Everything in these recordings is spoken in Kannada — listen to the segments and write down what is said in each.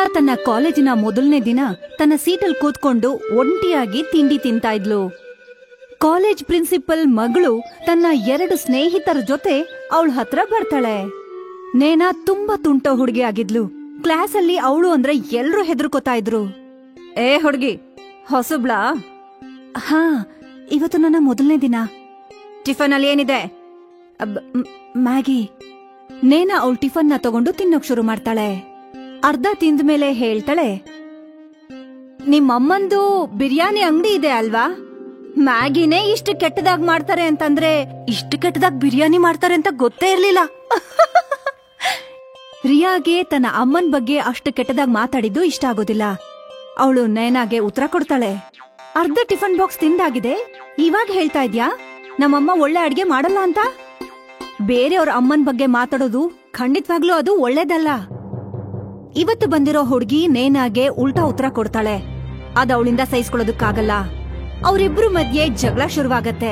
ರಿಯಾ ತನ್ನ ಕಾಲೇಜಿನ ಮೊದಲನೇ ದಿನ ತನ್ನ ಸೀಟಲ್ ಕೂತ್ಕೊಂಡು ಒಂಟಿಯಾಗಿ ತಿಂಡಿ ತಿಂತಾ ಇದ್ಲು. ಕಾಲೇಜ್ ಪ್ರಿನ್ಸಿಪಲ್ ಮಗಳು ತನ್ನ 2 ಸ್ನೇಹಿತರ ಜೊತೆ ಅವಳ ಹತ್ರ ಬರ್ತಾಳೆ. ನೇನಾ ತುಂಬಾ ತುಂಟ ಹುಡುಗಿ ಆಗಿದ್ಲು. ಕ್ಲಾಸ್ ಅಲ್ಲಿ ಅವಳು ಅಂದ್ರೆ ಎಲ್ರೂ ಹೆದರ್ಕೋತಾ ಇದ್ರು. ಏ ಹುಡುಗಿ, ಹೊಸಬ್ಳಾ? ಹಾ, ಇವತ್ತು ನನ್ನ ಮೊದಲನೇ ದಿನ. ಟಿಫನ್ ಅಲ್ಲಿ ಏನಿದೆ? ಮ್ಯಾಗಿ. ನೇನಾ ಅವಳು ಟಿಫನ್ ನ ತಗೊಂಡು ತಿನ್ನೋಕ್ ಶುರು ಮಾಡ್ತಾಳೆ. ಅರ್ಧ ತಿಂದ ಮೇಲೆ ಹೇಳ್ತಾಳೆ, ನಿಮ್ಮಮ್ಮಂದು ಬಿರಿಯಾನಿ ಅಂಗಡಿ ಇದೆ ಅಲ್ವಾ? ಮ್ಯಾಗಿನೇ ಇಷ್ಟು ಕೆಟ್ಟದಾಗ್ ಮಾಡ್ತಾರೆ ಅಂತಂದ್ರೆ ಇಷ್ಟು ಕೆಟ್ಟದಾಗ್ ಬಿರಿಯಾನಿ ಮಾಡ್ತಾರೆ ಅಂತ ಗೊತ್ತೇ ಇರ್ಲಿಲ್ಲ. ರಿಯಾಗೆ ತನ್ನ ಅಮ್ಮನ್ ಬಗ್ಗೆ ಅಷ್ಟು ಕೆಟ್ಟದಾಗ್ ಮಾತಾಡಿದ್ದು ಇಷ್ಟ ಆಗೋದಿಲ್ಲ. ಅವಳು ನೇನಾಗೆ ಉತ್ತರ ಕೊಡ್ತಾಳೆ, ಅರ್ಧ ಟಿಫನ್ ಬಾಕ್ಸ್ ತಿಂದಾಗಿದೆ, ಇವಾಗ ಹೇಳ್ತಾ ಇದ್ಯಾ ನಮ್ಮಮ್ಮ ಒಳ್ಳೆ ಅಡ್ಗೆ ಮಾಡಲ್ಲ ಅಂತ? ಬೇರೆಯವ್ರ ಅಮ್ಮನ್ ಬಗ್ಗೆ ಮಾತಾಡೋದು ಖಂಡಿತವಾಗ್ಲೂ ಅದು ಒಳ್ಳೇದಲ್ಲ. ಇವತ್ತು ಬಂದಿರೋ ಹುಡ್ಗಿ ನೇನಾಗೆ ಉಲ್ಟಾ ಉತ್ತರ ಕೊಡ್ತಾಳೆ. ಅದ್ ಅವಳಿಂದ ಸಹಿಸ್ಕೊಳ್ಳೋದಕ್ಕಾಗಲ್ಲ. ಅವರಿಬ್ರು ಮಧ್ಯೆ ಜಗಳ ಶುರುವಾಗತ್ತೆ.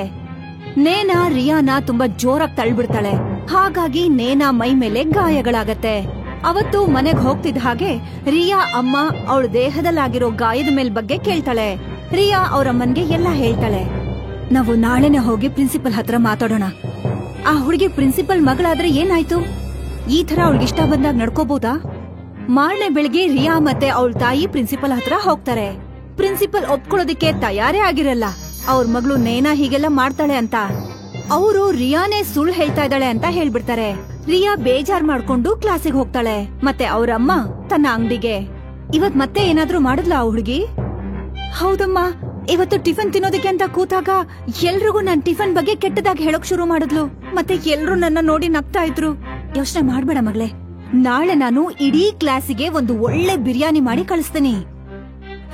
ನೇನಾ ರಿಯಾನ ತುಂಬಾ ಜೋರಾಗಿ ತಳ್ಬಿಡ್ತಾಳೆ. ಹಾಗಾಗಿ ನೇನಾ ಮೈ ಮೇಲೆ ಗಾಯಗಳಾಗತ್ತೆ. ಅವತ್ತು ಮನೆಗ್ ಹೋಗ್ತಿದ್ದ ಹಾಗೆ ರಿಯಾ ಅಮ್ಮ ಅವಳ ದೇಹದಲ್ಲಾಗಿರೋ ಗಾಯದ ಮೇಲ್ ಬಗ್ಗೆ ಕೇಳ್ತಾಳೆ. ರಿಯಾ ಅವ್ರಮ್ಮನ್ಗೆ ಎಲ್ಲಾ ಹೇಳ್ತಾಳೆ. ನಾವು ನಾಳೆನೆ ಹೋಗಿ ಪ್ರಿನ್ಸಿಪಲ್ ಹತ್ರ ಮಾತಾಡೋಣ. ಆ ಹುಡುಗಿ ಪ್ರಿನ್ಸಿಪಲ್ ಮಗಳಾದ್ರೆ ಏನಾಯ್ತು? ಈ ತರ ಅವಳಿಗಿಷ್ಟ ಬಂದಾಗ ನಡ್ಕೋಬಹುದಾ? ಮಾರನೇ ಬೆಳಿಗ್ಗೆ ರಿಯಾ ಮತ್ತೆ ಅವಳ ತಾಯಿ ಪ್ರಿನ್ಸಿಪಲ್ ಹತ್ರ ಹೋಗ್ತಾರೆ. ಪ್ರಿನ್ಸಿಪಲ್ ಒಪ್ಕೊಳ್ಳೋದಿಕ್ಕೆ ತಯಾರೇ ಆಗಿರಲ್ಲ. ಅವ್ರ ಮಗಳು ನೇನಾ ಹೀಗೆಲ್ಲ ಮಾಡ್ತಾಳೆ ಅಂತ. ಅವರು ರಿಯಾನೇ ಸುಳ್ಳು ಹೇಳ್ತಾ ಇದ್ದಾಳೆ ಅಂತ ಹೇಳ್ಬಿಡ್ತಾರೆ. ರಿಯಾ ಬೇಜಾರ್ ಮಾಡ್ಕೊಂಡು ಕ್ಲಾಸಿಗೆ ಹೋಗ್ತಾಳೆ. ಮತ್ತೆ ಅವ್ರಮ್ಮ ತನ್ನ ಅಂಗಡಿಗೆ. ಇವತ್ ಮತ್ತೆ ಏನಾದ್ರೂ ಮಾಡಿದ್ಲ ಆ ಹುಡುಗಿ? ಹೌದಮ್ಮ, ಇವತ್ತು ಟಿಫನ್ ತಿನ್ನೋದಕ್ಕೆ ಅಂತ ಕೂತಾಗ ಎಲ್ರಿಗೂ ನನ್ ಟಿಫನ್ ಬಗ್ಗೆ ಕೆಟ್ಟದಾಗಿ ಹೇಳೋಕ್ ಶುರು ಮಾಡಿದ್ಲು. ಮತ್ತೆ ಎಲ್ರು ನನ್ನ ನೋಡಿ ನಗ್ತಾ ಇದ್ರು. ಯೋಚನೆ ಮಾಡ್ಬೇಡ ಮಗಳೇ, ನಾಳೆ ನಾನು ಇಡೀ ಕ್ಲಾಸಿಗೆ ಒಂದು ಒಳ್ಳೆ ಬಿರಿಯಾನಿ ಮಾಡಿ ಕಳಿಸ್ತೀನಿ.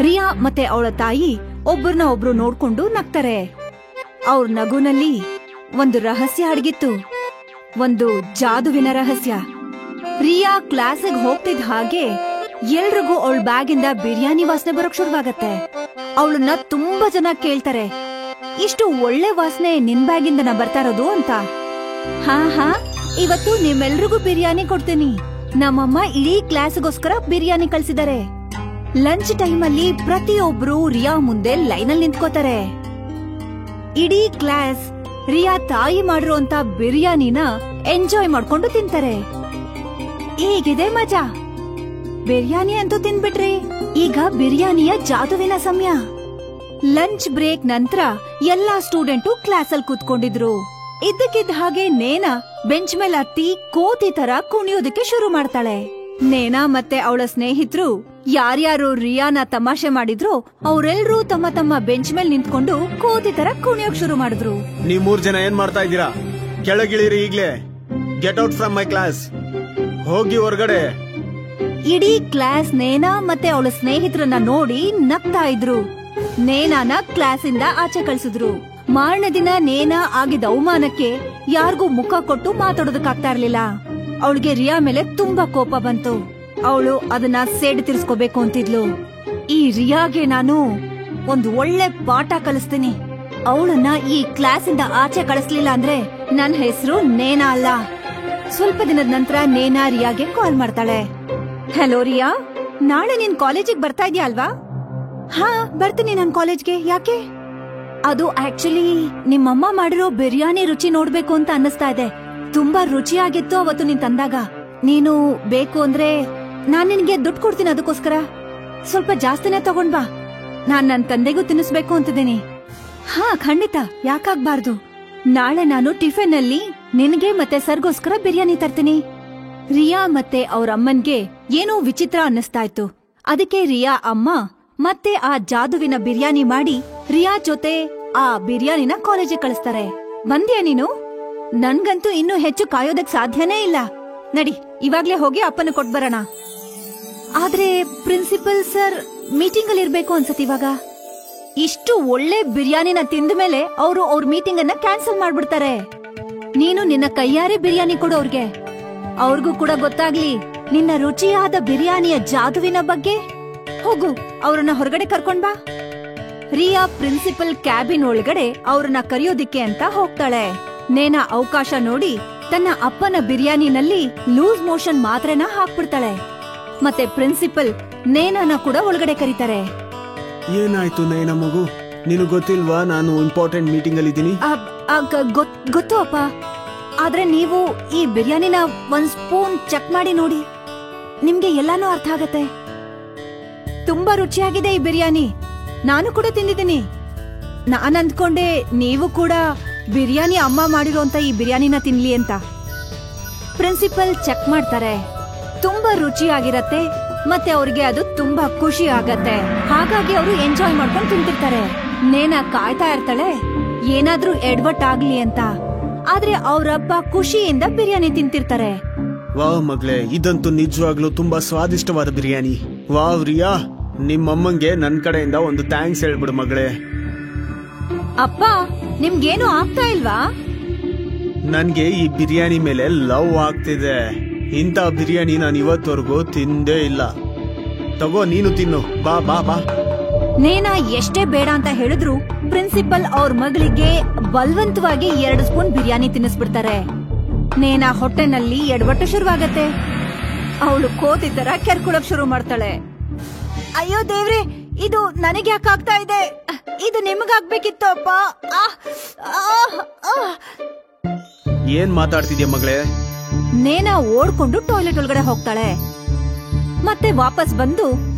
ರಿಯಾ ಮತ್ತೆ ಅವಳ ತಾಯಿ ಒಬ್ಬರನ್ನ ಒಬ್ರು ನೋಡ್ಕೊಂಡು ನಗ್ತಾರೆ. ಅವ್ರ ನಗುನಲ್ಲಿ ಒಂದು ರಹಸ್ಯ ಅಡಗಿತ್ತು, ಒಂದು ಜಾದುವಿನ ರಹಸ್ಯ. ರಿಯಾ ಕ್ಲಾಸಿಗೆ ಹೋಗ್ತಿದ್ದ ಹಾಗೆ ಎಲ್ರಿಗೂ ಅವಳ ಬ್ಯಾಗಿಂದ ಬಿರಿಯಾನಿ ವಾಸನೆ ಬರೋಕ್ ಶುರುವಾಗತ್ತೆ. ಅವಳನ್ನ ತುಂಬಾ ಜನ ಕೇಳ್ತಾರೆ, ಇಷ್ಟು ಒಳ್ಳೆ ವಾಸನೆ ನಿನ್ ಬ್ಯಾಗಿಂದನ ಬರ್ತಾ ಇರೋದು ಅಂತ. ಹಾ, ಇವತ್ತು ನಿಮ್ಮೆಲ್ರಿಗೂ ಬಿರಿಯಾನಿ ಕೊಡ್ತೀನಿ. ನಮ್ಮಮ್ಮ ಇಡೀ ಕ್ಲಾಸ್ಗೋಸ್ಕರ ಬಿರಿಯಾನಿ ಕಳ್ಸಿದ್ದಾರೆ. ಲಂಚ್ ಟೈಮ್ ಅಲ್ಲಿ ಪ್ರತಿಯೊಬ್ರು ರಿಯಾ ಮುಂದೆ ಲೈನಲ್ಲಿ ನಿಂತ್ಕೋತಾರೆ. ಇಡೀ ಕ್ಲಾಸ್ ರಿಯಾ ತಾಯಿ ಮಾಡಿರುವಂತ ಬಿರಿಯಾನಿನ ಎಂಜಾಯ್ ಮಾಡ್ಕೊಂಡು ತಿಂತಾರೆ. ಹೇಗಿದೆ ಮಜಾ? ಬಿರಿಯಾನಿ ಅಂತೂ ತಿನ್ಬಿಟ್ರಿ. ಈಗ ಬಿರಿಯಾನಿಯ ಜಾದುವಿನ ಸಮಯ. ಲಂಚ್ ಬ್ರೇಕ್ ನಂತರ ಎಲ್ಲಾ ಸ್ಟೂಡೆಂಟು ಕ್ಲಾಸ್ ಅಲ್ಲಿ ಕೂತ್ಕೊಂಡಿದ್ರು. ಇದ್ದಕ್ಕಿದ್ದ ಹಾಗೆ ನೇನಾ ಬೆಂಚ್ ಮೇಲೆ ಹತ್ತಿ ಕೋತಿ ತರ ಕುಣಿಯೋದಕ್ಕೆ ಶುರು ಮಾಡ್ತಾಳೆ. ನೇನಾ ಮತ್ತೆ ಅವಳ ಸ್ನೇಹಿತರು ಯಾರ್ಯಾರು ರಿಯಾನ ತಮಾಷೆ ಮಾಡಿದ್ರು ಅವರೆಲ್ಲರೂ ತಮ್ಮ ತಮ್ಮ ಬೆಂಚ್ ಮೇಲೆ ನಿಂತ್ಕೊಂಡು ಕೋತಿ ತರ ಕುಣಿಯೋಕ್ ಶುರು ಮಾಡಿದ್ರು. ನೀವ್ 3 ಜನ ಏನ್ ಮಾಡ್ತಾ ಇದ್ದೀರಾ? ಕೆಳಗಿಳಿರಿ ಈಗ್ಲೇ. Get out from my class. ಹೋಗಿ ಹೊರಗಡೆ. ಇಡೀ ಕ್ಲಾಸ್ ನೇನಾ ಮತ್ತೆ ಅವಳ ಸ್ನೇಹಿತರನ್ನ ನೋಡಿ ನಗ್ತಾ ಇದ್ರು. ನೇನಾನ ಕ್ಲಾಸ್ ಇಂದ ಆಚೆ ಕಳ್ಸಿದ್ರು. ಮಾರನೇ ದಿನ ನೇನಾ ಆಗಿದ್ದ ಅವಮಾನಕ್ಕೆ ಯಾರಿಗೂ ಮುಖ ಕೊಟ್ಟು ಮಾತಾಡೋದಕ್ಕಾಗ್ತಾ ಇರ್ಲಿಲ್ಲ. ಅವಳಿಗೆ ರಿಯಾ ಮೇಲೆ ತುಂಬಾ ಕೋಪ ಬಂತು. ಅವಳು ಅದನ್ನ ಸೇಡ್ ತೀರ್ಸ್ಕೋಬೇಕು ಅಂತಿದ್ಲು. ಈ ರಿಯಾಗೆ ನಾನು ಒಂದು ಒಳ್ಳೆ ಪಾಠ ಕಲಿಸ್ತೀನಿ. ಅವಳನ್ನ ಈ ಕ್ಲಾಸ್ ಇಂದ ಆಚೆ ಕಳಿಸ್ಲಿಲ್ಲ ಅಂದ್ರೆ ನನ್ ಹೆಸರು ನೇನಾ ಅಲ್ಲ. ಸ್ವಲ್ಪ ದಿನದ ನಂತರ ನೇನಾ ರಿಯಾಗೆ ಕಾಲ್ ಮಾಡ್ತಾಳೆ. ಹಲೋ ರಿಯಾ, ನಾಳೆ ನೀನ್ ಕಾಲೇಜಿಗೆ ಬರ್ತಾ ಇದೀಯ ಅಲ್ವಾ? ಹಾ, ಬರ್ತೀನಿ ನನ್ ಕಾಲೇಜ್ಗೆ. ಯಾಕೆ? ಅದು ಆಕ್ಚುಲಿ ನಿಮ್ಮಮ್ಮ ಮಾಡಿರೋ ಬಿರಿಯಾನಿ ರುಚಿ ನೋಡ್ಬೇಕು ಅಂತ ಅನ್ನಿಸ್ತಾ ಇದೆ. ತುಂಬಾ ರುಚಿಯಾಗಿತ್ತು ಅವತ್ತು ನೀನ್ ತಂದಾಗ. ನೀನು ಬೇಕು ಅಂದ್ರೆ ನಾನ್ ನಿನ್ಗೆ ದುಡ್ಡು ಕೊಡ್ತೀನಿ. ಅದಕ್ಕೋಸ್ಕರ ಸ್ವಲ್ಪ ಜಾಸ್ತಿನೇ ತಗೊಂಡ್ ಬಾ. ನಾನ್ ನನ್ ತಂದೆಗೂ ತಿನ್ನಿಸ್ಬೇಕು ಅಂತಿದ್ದೀನಿ. ಹಾ, ಖಂಡಿತ, ಯಾಕಾಗ್ಬಾರ್ದು. ನಾಳೆ ನಾನು ಟಿಫಿನ್ ಅಲ್ಲಿ ನಿನ್ಗೆ ಮತ್ತೆ ಸರ್ಗೋಸ್ಕರ ಬಿರಿಯಾನಿ ತರ್ತೀನಿ. ರಿಯಾ ಮತ್ತೆ ಅವ್ರ ಅಮ್ಮನ್ಗೆ ಏನೋ ವಿಚಿತ್ರ ಅನ್ನಿಸ್ತಾ ಇತ್ತು. ಅದಕ್ಕೆ ರಿಯಾ ಅಮ್ಮ ಮತ್ತೆ ಆ ಜಾದುವಿನ ಬಿರಿಯಾನಿ ಮಾಡಿ ರಿಯಾ ಜೊತೆ ಆ ಬಿರಿಯಾನಿನ ಕಾಲೇಜಿಗೆ ಕಳಿಸ್ತಾರೆ. ಬಂದ್ಯಾ ನೀನು? ನನ್ಗಂತೂ ಇನ್ನೂ ಹೆಚ್ಚು ಕಾಯೋದಕ್ ಸಾಧ್ಯನೇ ಇಲ್ಲ. ನಡಿ, ಇವಾಗ್ಲೇ ಹೋಗಿ ಅಪ್ಪನ ಕೊಟ್ಬರೋಣ. ಆದ್ರೆ ಪ್ರಿನ್ಸಿಪಲ್ ಸರ್ ಮೀಟಿಂಗ್ ಅಲ್ಲಿ ಇರ್ಬೇಕು ಅನ್ಸತ್ ಇವಾಗ. ಇಷ್ಟು ಒಳ್ಳೆ ಬಿರಿಯಾನಿನ ತಿಂದ ಮೇಲೆ ಅವರು ಅವ್ರ ಮೀಟಿಂಗ್ ಅನ್ನ ಕ್ಯಾನ್ಸಲ್ ಮಾಡ್ಬಿಡ್ತಾರೆ. ನೀನು ನಿನ್ನ ಕೈಯಾರೆ ಬಿರಿಯಾನಿ ಕೊಡು ಅವ್ರಿಗೆ. ಅವ್ರಿಗೂ ಕೂಡ ಗೊತ್ತಾಗ್ಲಿ ನಿನ್ನ ರುಚಿಯಾದ ಬಿರಿಯಾನಿಯ ಜಾದುವಿನ ಬಗ್ಗೆ. ಹೋಗು, ಅವ್ರನ್ನ ಹೊರಗಡೆ ಕರ್ಕೊಂಡ್ ಬಾ. ರಿಯಾ ಪ್ರಿನ್ಸಿಪಲ್ ಕ್ಯಾಬಿನ್ ಒಳಗಡೆ ಅವ್ರನ್ನ ಕರೆಯೋದಿಕ್ಕೆ ಅಂತ ಹೋಗ್ತಾಳೆ. ನೇನಾ ಅವಕಾಶ ನೋಡಿ ತನ್ನ ಅಪ್ಪನ ಬಿರಿಯಾನಿನಲ್ಲಿ ಲೂಸ್ ಮೋಷನ್ ಮಾತ್ರೆನ ಹಾಕ್ಬಿಡ್ತಾಳೆ. ಮತ್ತೆ ಪ್ರಿನ್ಸಿಪಲ್ ನೇನಾನ ಕೂಡ ಒಳಗಡೆ ಕರೀತಾರೆ. ಏನಾಯ್ತು ನಯನ ಮಗು, ನಿನಗ್ ಗೊತ್ತಿಲ್ವಾ ನಾನು ಇಂಪಾರ್ಟೆಂಟ್ ಮೀಟಿಂಗ್ ಅಲ್ಲಿ ಇದ್ದೀನಿ? ಗೊತ್ತು ಅಪ್ಪ, ಆದ್ರೆ ನೀವು ಈ ಬಿರಿಯಾನಿನ ಒಂದ್ ಸ್ಪೂನ್ ಚೆಕ್ ಮಾಡಿ ನೋಡಿ, ನಿಮ್ಗೆ ಎಲ್ಲಾನು ಅರ್ಥ ಆಗತ್ತೆ. ತುಂಬಾ ರುಚಿಯಾಗಿದೆ ಈ ಬಿರಿಯಾನಿ, ನಾನು ಕೂಡ ತಿಂದಿದ್ದೀನಿ. ನಾನ್ ಅಂದ್ಕೊಂಡೆ ನೀವು ಕೂಡ ಬಿರಿಯಾನಿ ಅಮ್ಮ ಮಾಡಿರೋಂತ ಈ ಬಿರಿಯಾನಿನ ತಿನ್ಲಿ ಅಂತ. ಪ್ರಿನ್ಸಿಪಲ್ ಚೆಕ್ ಮಾಡ್ತಾರೆ, ತುಂಬಾ ರುಚಿಯಾಗಿರತ್ತೆ, ಮತ್ತೆ ಅವ್ರಿಗೆ ಅದು ತುಂಬಾ ಖುಷಿ ಆಗತ್ತೆ. ಹಾಗಾಗಿ ಅವರು ಎಂಜಾಯ್ ಮಾಡ್ಕೊಂಡು ತಿಂತಿರ್ತಾರೆ. ನೇನಾ ಕಾಯ್ತಾ ಇರ್ತಾಳೆ ಏನಾದ್ರೂ ಎಡ್ವಟ್ ಆಗ್ಲಿ ಅಂತ, ಆದ್ರೆ ಅವ್ರಪ್ಪ ಖುಷಿಯಿಂದ ಬಿರಿಯಾನಿ ತಿಂತಿರ್ತಾರೆ. ವಾವ್ ಮಗಳೇ, ಇದಂತೂ ನಿಜವಾಗ್ಲೂ ತುಂಬಾ ಸ್ವಾದಿಷ್ಟವಾದ ಬಿರಿಯಾನಿ. ವಾವ್ ರಿಯಾ, ನಿಮ್ಮಮ್ಮಂಗೆ ನನ್ ಕಡೆಯಿಂದ ಒಂದು ಥ್ಯಾಂಕ್ಸ್ ಹೇಳ್ಬಿಡು ಮಗಳೇ. ಅಪ್ಪ, ನಿಮ್ಗೇನು ಆಗ್ತಾ ಇಲ್ವಾ? ನನ್ಗೆ ಈ ಬಿರಿಯಾನಿ ಮೇಲೆ ಲವ್ ಆಗ್ತಿದೆ. ಇಂಥ ಬಿರಿಯಾನಿ ನಾನು ಇವತ್ತವರೆಗೂ ತಿಂದೇ ಇಲ್ಲ. ತಗೋ ನೀನು ತಿನ್ನು, ಬಾ ಬಾ ಬಾ. ನೇನಾ ಎಷ್ಟೇ ಬೇಡ ಅಂತ ಹೇಳಿದ್ರು ಪ್ರಿನ್ಸಿಪಲ್ ಅವ್ರ ಮಗಳಿಗೆ ಬಲವಂತವಾಗಿ 2 ಸ್ಪೂನ್ ಬಿರಿಯಾನಿ ತಿನ್ನಿಸ್ಬಿಡ್ತಾರೆ. ನೇನಾ ಹೊಟ್ಟೆನಲ್ಲಿ ಎಡವಟ್ಟು ಶುರುವಾಗತ್ತೆ. ಅವಳು ಕೋತಿ ತರ ಕೆರ್ಕೊಳಕ್ ಶುರು ಮಾಡ್ತಾಳೆ. ಅಯ್ಯೋ ದೇವ್ರೆ, ಇದು ನನಗೆ ಯಾಕಾಗ್ತಾ ಇದೆ? ಇದು ನಿಮಗಾಗ್ಬೇಕಿತ್ತು ಅಪ್ಪ. ಏನ್ ಮಾತಾಡ್ತಿದ್ಯಾ ಮಗಳೇ? ನೇನಾ ಓಡ್ಕೊಂಡು ಟಾಯ್ಲೆಟ್ ಒಳಗಡೆ ಹೋಗ್ತಾಳೆ. ಮತ್ತೆ ವಾಪಸ್ ಬಂದು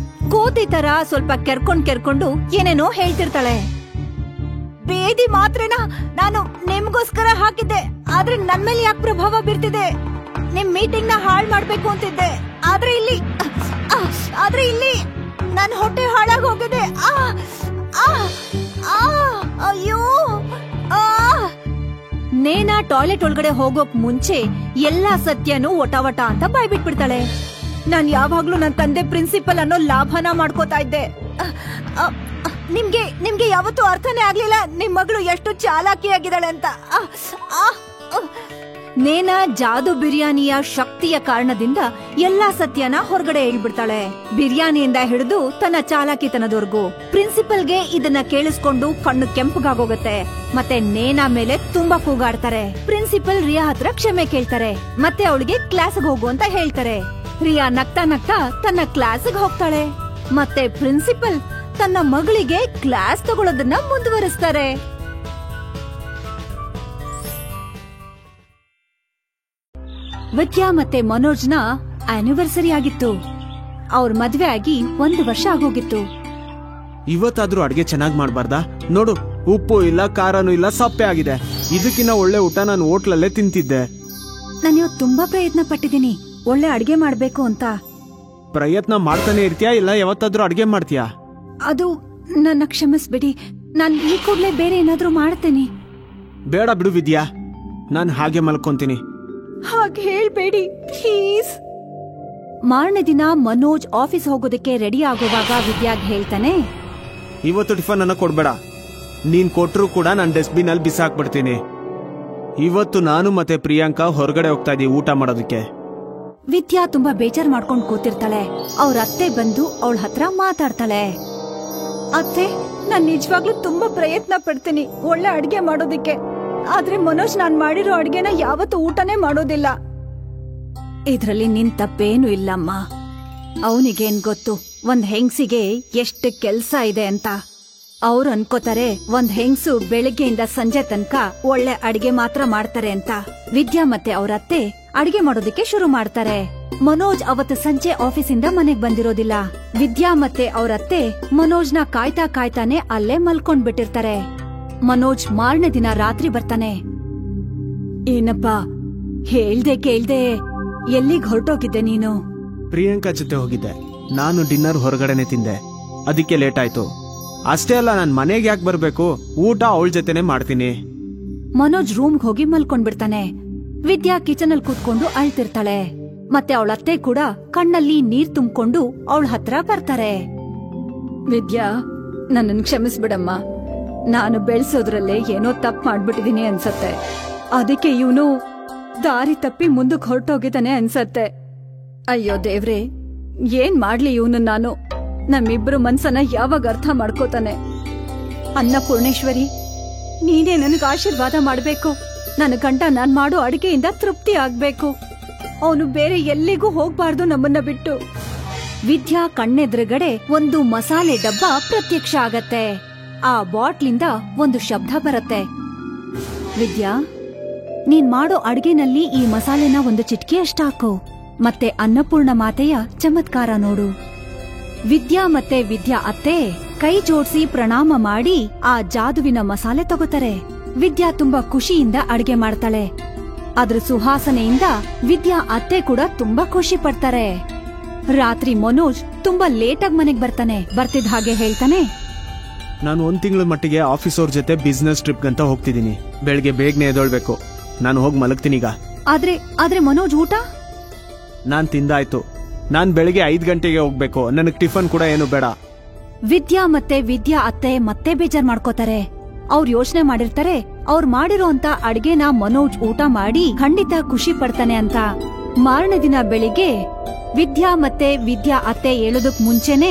ಕೋತಿ ತರ ಸ್ವಲ್ಪ ಕೆರ್ಕೊಂಡು ಏನೇನೋ ಹೇಳ್ತಿರ್ತಾಳೆ. ಬೇದಿ ಮಾತ್ರೆನ ನಾನು ನಿಮ್ಗೋಸ್ಕರ ಹಾಕಿದ್ದೆ, ಆದ್ರೆ ನನ್ ಮೇಲೆ ಯಾಕೆ ಪ್ರಭಾವ ಬೀರ್ತಿದೆ? ನಿಮ್ ಮೀಟಿಂಗ್ ನ ಹಾಳ್ ಮಾಡ್ಬೇಕು ಅಂತಿದ್ದೆ, ಆದ್ರೆ ಇಲ್ಲಿ ನನ್ ಹೊಟ್ಟೆ ಹಾಳಾಗಿ ಹೋಗಿದೆ. ಅಯ್ಯೋ! ನೇನಾ ಟಾಯ್ಲೆಟ್ ಒಳಗಡೆ ಹೋಗೋಕ್ ಮುಂಚೆ ಎಲ್ಲಾ ಸತ್ಯನೂ ಒಟವಟ ಅಂತ ಬಾಯ್ಬಿಟ್ಬಿಡ್ತಾಳೆ. ನಾನ್ ಯಾವಾಗ್ಲೂ ನನ್ ತಂದೆ ಪ್ರಿನ್ಸಿಪಲ್ ಅನ್ನೋ ಲಾಭನ ಮಾಡ್ಕೋತಾ ಇದ್ದೆ. ನಿಮ್ಗೆ ಯಾವತ್ತೂ ಅರ್ಥನೇ ಆಗ್ಲಿಲ್ಲ ನಿಮ್ ಮಗಳು ಎಷ್ಟು ಚಾಲಾಕಿಯಾಗಿದ್ದಾಳೆ ಅಂತ. ನೇನಾ ಜಾದು ಬಿರಿಯಾನಿಯ ಶಕ್ತಿಯ ಕಾರಣದಿಂದ ಎಲ್ಲಾ ಸತ್ಯನ ಹೊರಗಡೆ ಹೇಳ್ಬಿಡ್ತಾಳೆ. ಬಿರಿಯಾನಿಯಿಂದ ಹಿಡಿದು ತನ್ನ ಚಾಲಾಕಿತನದವರೆಗೂ. ಪ್ರಿನ್ಸಿಪಲ್ಗೆ ಇದನ್ನ ಕೇಳಿಸ್ಕೊಂಡು ಕಣ್ಣು ಕೆಂಪಗಾಗೋಗತ್ತೆ. ಮತ್ತೆ ನೇನಾ ಮೇಲೆ ತುಂಬಾ ಕೂಗಾಡ್ತಾರೆ. ಪ್ರಿನ್ಸಿಪಲ್ ರಿಯಾ ಹತ್ರ ಕ್ಷಮೆ ಕೇಳ್ತಾರೆ, ಮತ್ತೆ ಅವಳಿಗೆ ಕ್ಲಾಸ್ಗೆ ಹೋಗು ಅಂತ ಹೇಳ್ತಾರೆ. ರಿಯಾ ನಗ್ತಾ ನಗ್ತಾ ತನ್ನ ಕ್ಲಾಸ್ಗೆ ಹೋಗ್ತಾಳೆ. ಮತ್ತೆ ಪ್ರಿನ್ಸಿಪಲ್ ತನ್ನ ಮಗಳಿಗೆ ಕ್ಲಾಸ್ ತಗೊಳ್ಳೋದನ್ನ ಮುಂದುವರಿಸ್ತಾರೆ. ವಿದ್ಯಾ ಮತ್ತೆ ಮನೋಜ್ನ ಆನಿವರ್ಸರಿ ಆಗಿತ್ತು. ಅವ್ರ ಮದ್ವೆ ಆಗಿ 1 ವರ್ಷ ಆಗೋಗಿತ್ತು. ಇವತ್ತಾದ್ರೂ ಅಡ್ಗೆ ಚೆನ್ನಾಗ್ ಮಾಡ್ಬಾರ್ದಾ? ನೋಡು, ಉಪ್ಪು ಇಲ್ಲ, ಖಾರನೂ ಇಲ್ಲ, ಸಪ್ಪೆ ಆಗಿದೆ. ಇದಕ್ಕಿನ್ನ ಒಳ್ಳೆ ಊಟ ನಾನು ಹೋಟ್ಲಲ್ಲೇ ತಿಂತಿದ್ದೆ. ನಾನು ಇವತ್ತು ತುಂಬಾ ಪ್ರಯತ್ನ ಪಟ್ಟಿದ್ದೀನಿ ಒಳ್ಳೆ ಅಡ್ಗೆ ಮಾಡ್ಬೇಕು ಅಂತ. ಪ್ರಯತ್ನ ಮಾಡ್ತಾನೆ ಇರ್ತೀಯಾ ಇಲ್ಲ ಯಾವತ್ತಾದ್ರೂ ಅಡ್ಗೆ ಮಾಡ್ತೀಯಾ? ಅದು ನನ್ನ ಕ್ಷಮಿಸ್ಬಿಡಿ, ನಾನ್ ಈ ಕೂಡ್ಲೆ ಬೇರೆ ಏನಾದ್ರೂ ಮಾಡ್ತೇನೆ. ಬೇಡ ಬಿಡು ವಿದ್ಯಾ, ನಾನ್ ಹಾಗೆ ಮಲ್ಕೊಂತೀನಿ. ಹಾಗೆ ಹೇಳ್ಬೇಡಿ ಪ್ಲೀಸ್. ಮಾರನೇ ದಿನ ಮನೋಜ್ ಆಫೀಸ್ ಹೋಗೋದಕ್ಕೆ ರೆಡಿ ಆಗುವಾಗ ವಿದ್ಯಾಗ್ ಹೇಳ್ತಾನೆ, ಇವತ್ತು ಟಿಫನ್ ಅನ್ನ ಕೊಡ್ಬೇಡ. ನೀನ್ ಕೊಟ್ರು ಕೂಡ ನಾನ್ ಡಸ್ಟ್ಬಿನ್ ಅಲ್ಲಿ ಬಿಸಾಕ್ಬಿಡ್ತೀನಿ. ಇವತ್ತು ನಾನು ಮತ್ತೆ ಪ್ರಿಯಾಂಕಾ ಹೊರಗಡೆ ಹೋಗ್ತಾ ಇದೀವಿ ಊಟ ಮಾಡೋದಕ್ಕೆ. ವಿದ್ಯಾ ತುಂಬಾ ಬೇಜಾರ್ ಮಾಡ್ಕೊಂಡ್ ಕೂತಿರ್ತಾಳೆ. ಅವ್ರ ಅತ್ತೆ ಬಂದು ಅವಳ ಹತ್ರ ಮಾತಾಡ್ತಾಳೆ. ಅತ್ತೆ, ನಾನ್ ನಿಜವಾಗ್ಲೂ ತುಂಬಾ ಪ್ರಯತ್ನ ಪಡ್ತೀನಿ ಒಳ್ಳೆ ಅಡ್ಗೆ ಮಾಡೋದಕ್ಕೆ, ಆದ್ರೆ ಮನೋಜ್ ನಾನ್ ಮಾಡಿರೋ ಅಡ್ಗೆನ ಯಾವತ್ತೂ ಊಟನೇ ಮಾಡೋದಿಲ್ಲ. ಇದ್ರಲ್ಲಿ ನಿನ್ ತಪ್ಪೇನು ಇಲ್ಲಮ್ಮ. ಅವನಿಗೇನ್ ಗೊತ್ತು ಒಂದ್ ಹೆಂಗ್ಸಿಗೆ ಎಷ್ಟು ಕೆಲ್ಸ ಇದೆ ಅಂತ. ಅವ್ರು ಅನ್ಕೋತಾರೆ ಒಂದ್ ಹೆಂಗ್ಸು ಬೆಳಗ್ಗೆಯಿಂದ ಸಂಜೆ ತನಕ ಒಳ್ಳೆ ಅಡ್ಗೆ ಮಾತ್ರ ಮಾಡ್ತಾರೆ ಅಂತ. ವಿದ್ಯಾ ಮತ್ತೆ ಅವ್ರ ಅತ್ತೆ ಅಡ್ಗೆ ಮಾಡೋದಕ್ಕೆ ಶುರು ಮಾಡ್ತಾರೆ. ಮನೋಜ್ ಅವತ್ತು ಸಂಜೆ ಆಫೀಸಿಂದ ಮನೆಗ್ ಬಂದಿರೋದಿಲ್ಲ. ವಿದ್ಯಾ ಮತ್ತೆ ಅವ್ರ ಅತ್ತೆ ಮನೋಜ್ನ ಕಾಯ್ತಾನೆ ಅಲ್ಲೇ ಮಲ್ಕೊಂಡ್ ಬಿಟ್ಟಿರ್ತಾರೆ. ಮನೋಜ್ ಮಾರನೇ ದಿನ ರಾತ್ರಿ ಬರ್ತಾನೆ. ಏನಪ್ಪಾ, ಹೇಳ್ದೆ ಕೇಳ್ದೆ ಎಲ್ಲಿಗ್ ಹೊರಟೋಗಿದ್ದೆ ನೀನು? ಪ್ರಿಯಾಂಕಾ ಜೊತೆ ಹೋಗಿದ್ದೆ. ನಾನು ಡಿನ್ನರ್ ಹೊರಗಡೆನೆ ತಿಂದೆ, ಅದಕ್ಕೆ ಲೇಟ್ ಆಯ್ತು. ಅಷ್ಟೇ ಅಲ್ಲ, ನಾನ್ ಮನೆಗೆ ಯಾಕೆ ಬರ್ಬೇಕು, ಊಟ ಅವಳ ಜೊತೆನೆ ಮಾಡ್ತೀನಿ. ಮನೋಜ್ ರೂಮ್ಗೆ ಹೋಗಿ ಮಲ್ಕೊಂಡ್ಬಿಡ್ತಾನೆ. ವಿದ್ಯಾ ಕಿಚನ್ ಅಲ್ಲಿ ಕೂತ್ಕೊಂಡು ಅಳ್ತಿರ್ತಾಳೆ. ಮತ್ತೆ ಅವಳ ಅತ್ತೆ ಕೂಡ ಕಣ್ಣಲ್ಲಿ ನೀರ್ ತುಂಬಿಕೊಂಡು ಅವಳ ಹತ್ರ ಬರ್ತಾರೆ. ವಿದ್ಯಾ, ನನ್ನನ್ ಕ್ಷಮಿಸ್ಬಿಡಮ್ಮ. ನಾನು ಬೆಳ್ಸೋದ್ರಲ್ಲೇ ಏನೋ ತಪ್ಪು ಮಾಡ್ಬಿಟ್ಟಿದೀನಿ ಅನ್ಸತ್ತೆ. ಅದಕ್ಕೆ ಇವನು ದಾರಿ ತಪ್ಪಿ ಮುಂದಕ್ಕೆ ಹೊರಟೋಗಿದ್ದಾನೆ ಅನ್ಸತ್ತೆ. ಅಯ್ಯೋ ದೇವ್ರೆ, ಏನ್ ಮಾಡ್ಲಿ ಇವನು ನಾನು? ನಮ್ಮಿಬ್ರು ಮನ್ಸನ್ನ ಯಾವಾಗ ಅರ್ಥ ಮಾಡ್ಕೋತಾನೆ? ಅನ್ನಪೂರ್ಣೇಶ್ವರಿ, ನೀನೇ ನನಗ್ ಆಶೀರ್ವಾದ ಮಾಡ್ಬೇಕು. ನನ್ನ ಗಂಡ ನಾನ್ ಮಾಡೋ ಅಡಿಗೆಯಿಂದ ತೃಪ್ತಿ ಆಗ್ಬೇಕು. ಅವನು ಬೇರೆ ಎಲ್ಲಿಗೂ ಹೋಗ್ಬಾರ್ದು ನಮ್ಮನ್ನ ಬಿಟ್ಟು. ವಿದ್ಯಾ ಕಣ್ಣೆದುರುಗಡೆ ಒಂದು ಮಸಾಲೆ ಡಬ್ಬ ಪ್ರತ್ಯಕ್ಷ ಆಗತ್ತೆ. ಆ ಬಾಟ್ಲಿಂದ ಒಂದು ಶಬ್ದ ಬರುತ್ತೆ. ವಿದ್ಯಾ, ನೀನ್ ಮಾಡೋ ಅಡ್ಗೆನಲ್ಲಿ ಈ ಮಸಾಲೆನ ಒಂದು ಚಿಟಿಕೆಯಷ್ಟು ಹಾಕು, ಮತ್ತೆ ಅನ್ನಪೂರ್ಣ ಮಾತೆಯ ಚಮತ್ಕಾರ ನೋಡು. ವಿದ್ಯಾ ಮತ್ತೆ ವಿದ್ಯಾ ಅತ್ತೆ ಕೈ ಜೋಡ್ಸಿ ಪ್ರಣಾಮ ಮಾಡಿ ಆ ಜಾದುವಿನ ಮಸಾಲೆ ತಗೋತಾರೆ. ವಿದ್ಯಾ ತುಂಬಾ ಖುಷಿಯಿಂದ ಅಡ್ಗೆ ಮಾಡ್ತಾಳೆ. ಅದ್ರ ಸುವಾಸನೆಯಿಂದ ವಿದ್ಯಾ ಅತ್ತೆ ಕೂಡ ತುಂಬಾ ಖುಷಿ ಪಡ್ತಾರೆ. ರಾತ್ರಿ ಮನೋಜ್ ತುಂಬಾ ಲೇಟಾಗಿ ಮನೆಗ್ ಬರ್ತಿದ್ದ ಹಾಗೆ ಹೇಳ್ತಾನೆ, ನಾನು 1 ತಿಂಗಳ ಮಟ್ಟಿಗೆ ಆಫೀಸ್ ಅವ್ರ ಜೊತೆ ಬಿಸ್ನೆಸ್ ಟ್ರಿಪ್ ಅಂತ ಹೋಗ್ತಿದ್ದೀನಿ. ಬೆಳಗ್ಗೆ ಬೇಗನೆ ಎದೊಳ್ಬೇಕು. ನಾನು ಹೋಗಿ ಮಲಗ್ತೀನೀಗ. ಆದ್ರೆ ಮನೋಜ್ ಊಟ ನಾನ್ ತಿಂದಾಯ್ತು. ನಾನ್ ಬೆಳಿಗ್ಗೆ 5 ಗಂಟೆಗೆ ಹೋಗ್ಬೇಕು. ನನಗ್ ಟಿಫನ್ ಕೂಡ ಏನು ಬೇಡ. ವಿದ್ಯಾ ಮತ್ತೆ ವಿದ್ಯಾ ಅತ್ತೆ ಮತ್ತೆ ಬೇಜಾರ್ ಮಾಡ್ಕೋತಾರೆ. ಅವ್ರು ಯೋಚನೆ ಮಾಡಿರ್ತಾರೆ ಅವ್ರು ಮಾಡಿರೋಂತ ಅಡ್ಗೆನ ಮನೋಜ್ ಊಟ ಮಾಡಿ ಖಂಡಿತ ಖುಷಿ ಪಡ್ತಾನೆ ಅಂತ. ಮಾರನೇ ದಿನ ಬೆಳಿಗ್ಗೆ ವಿದ್ಯಾ ಮತ್ತೆ ವಿದ್ಯಾ ಅತ್ತೆ ಹೇಳೋದಕ್ ಮುಂಚೆನೆ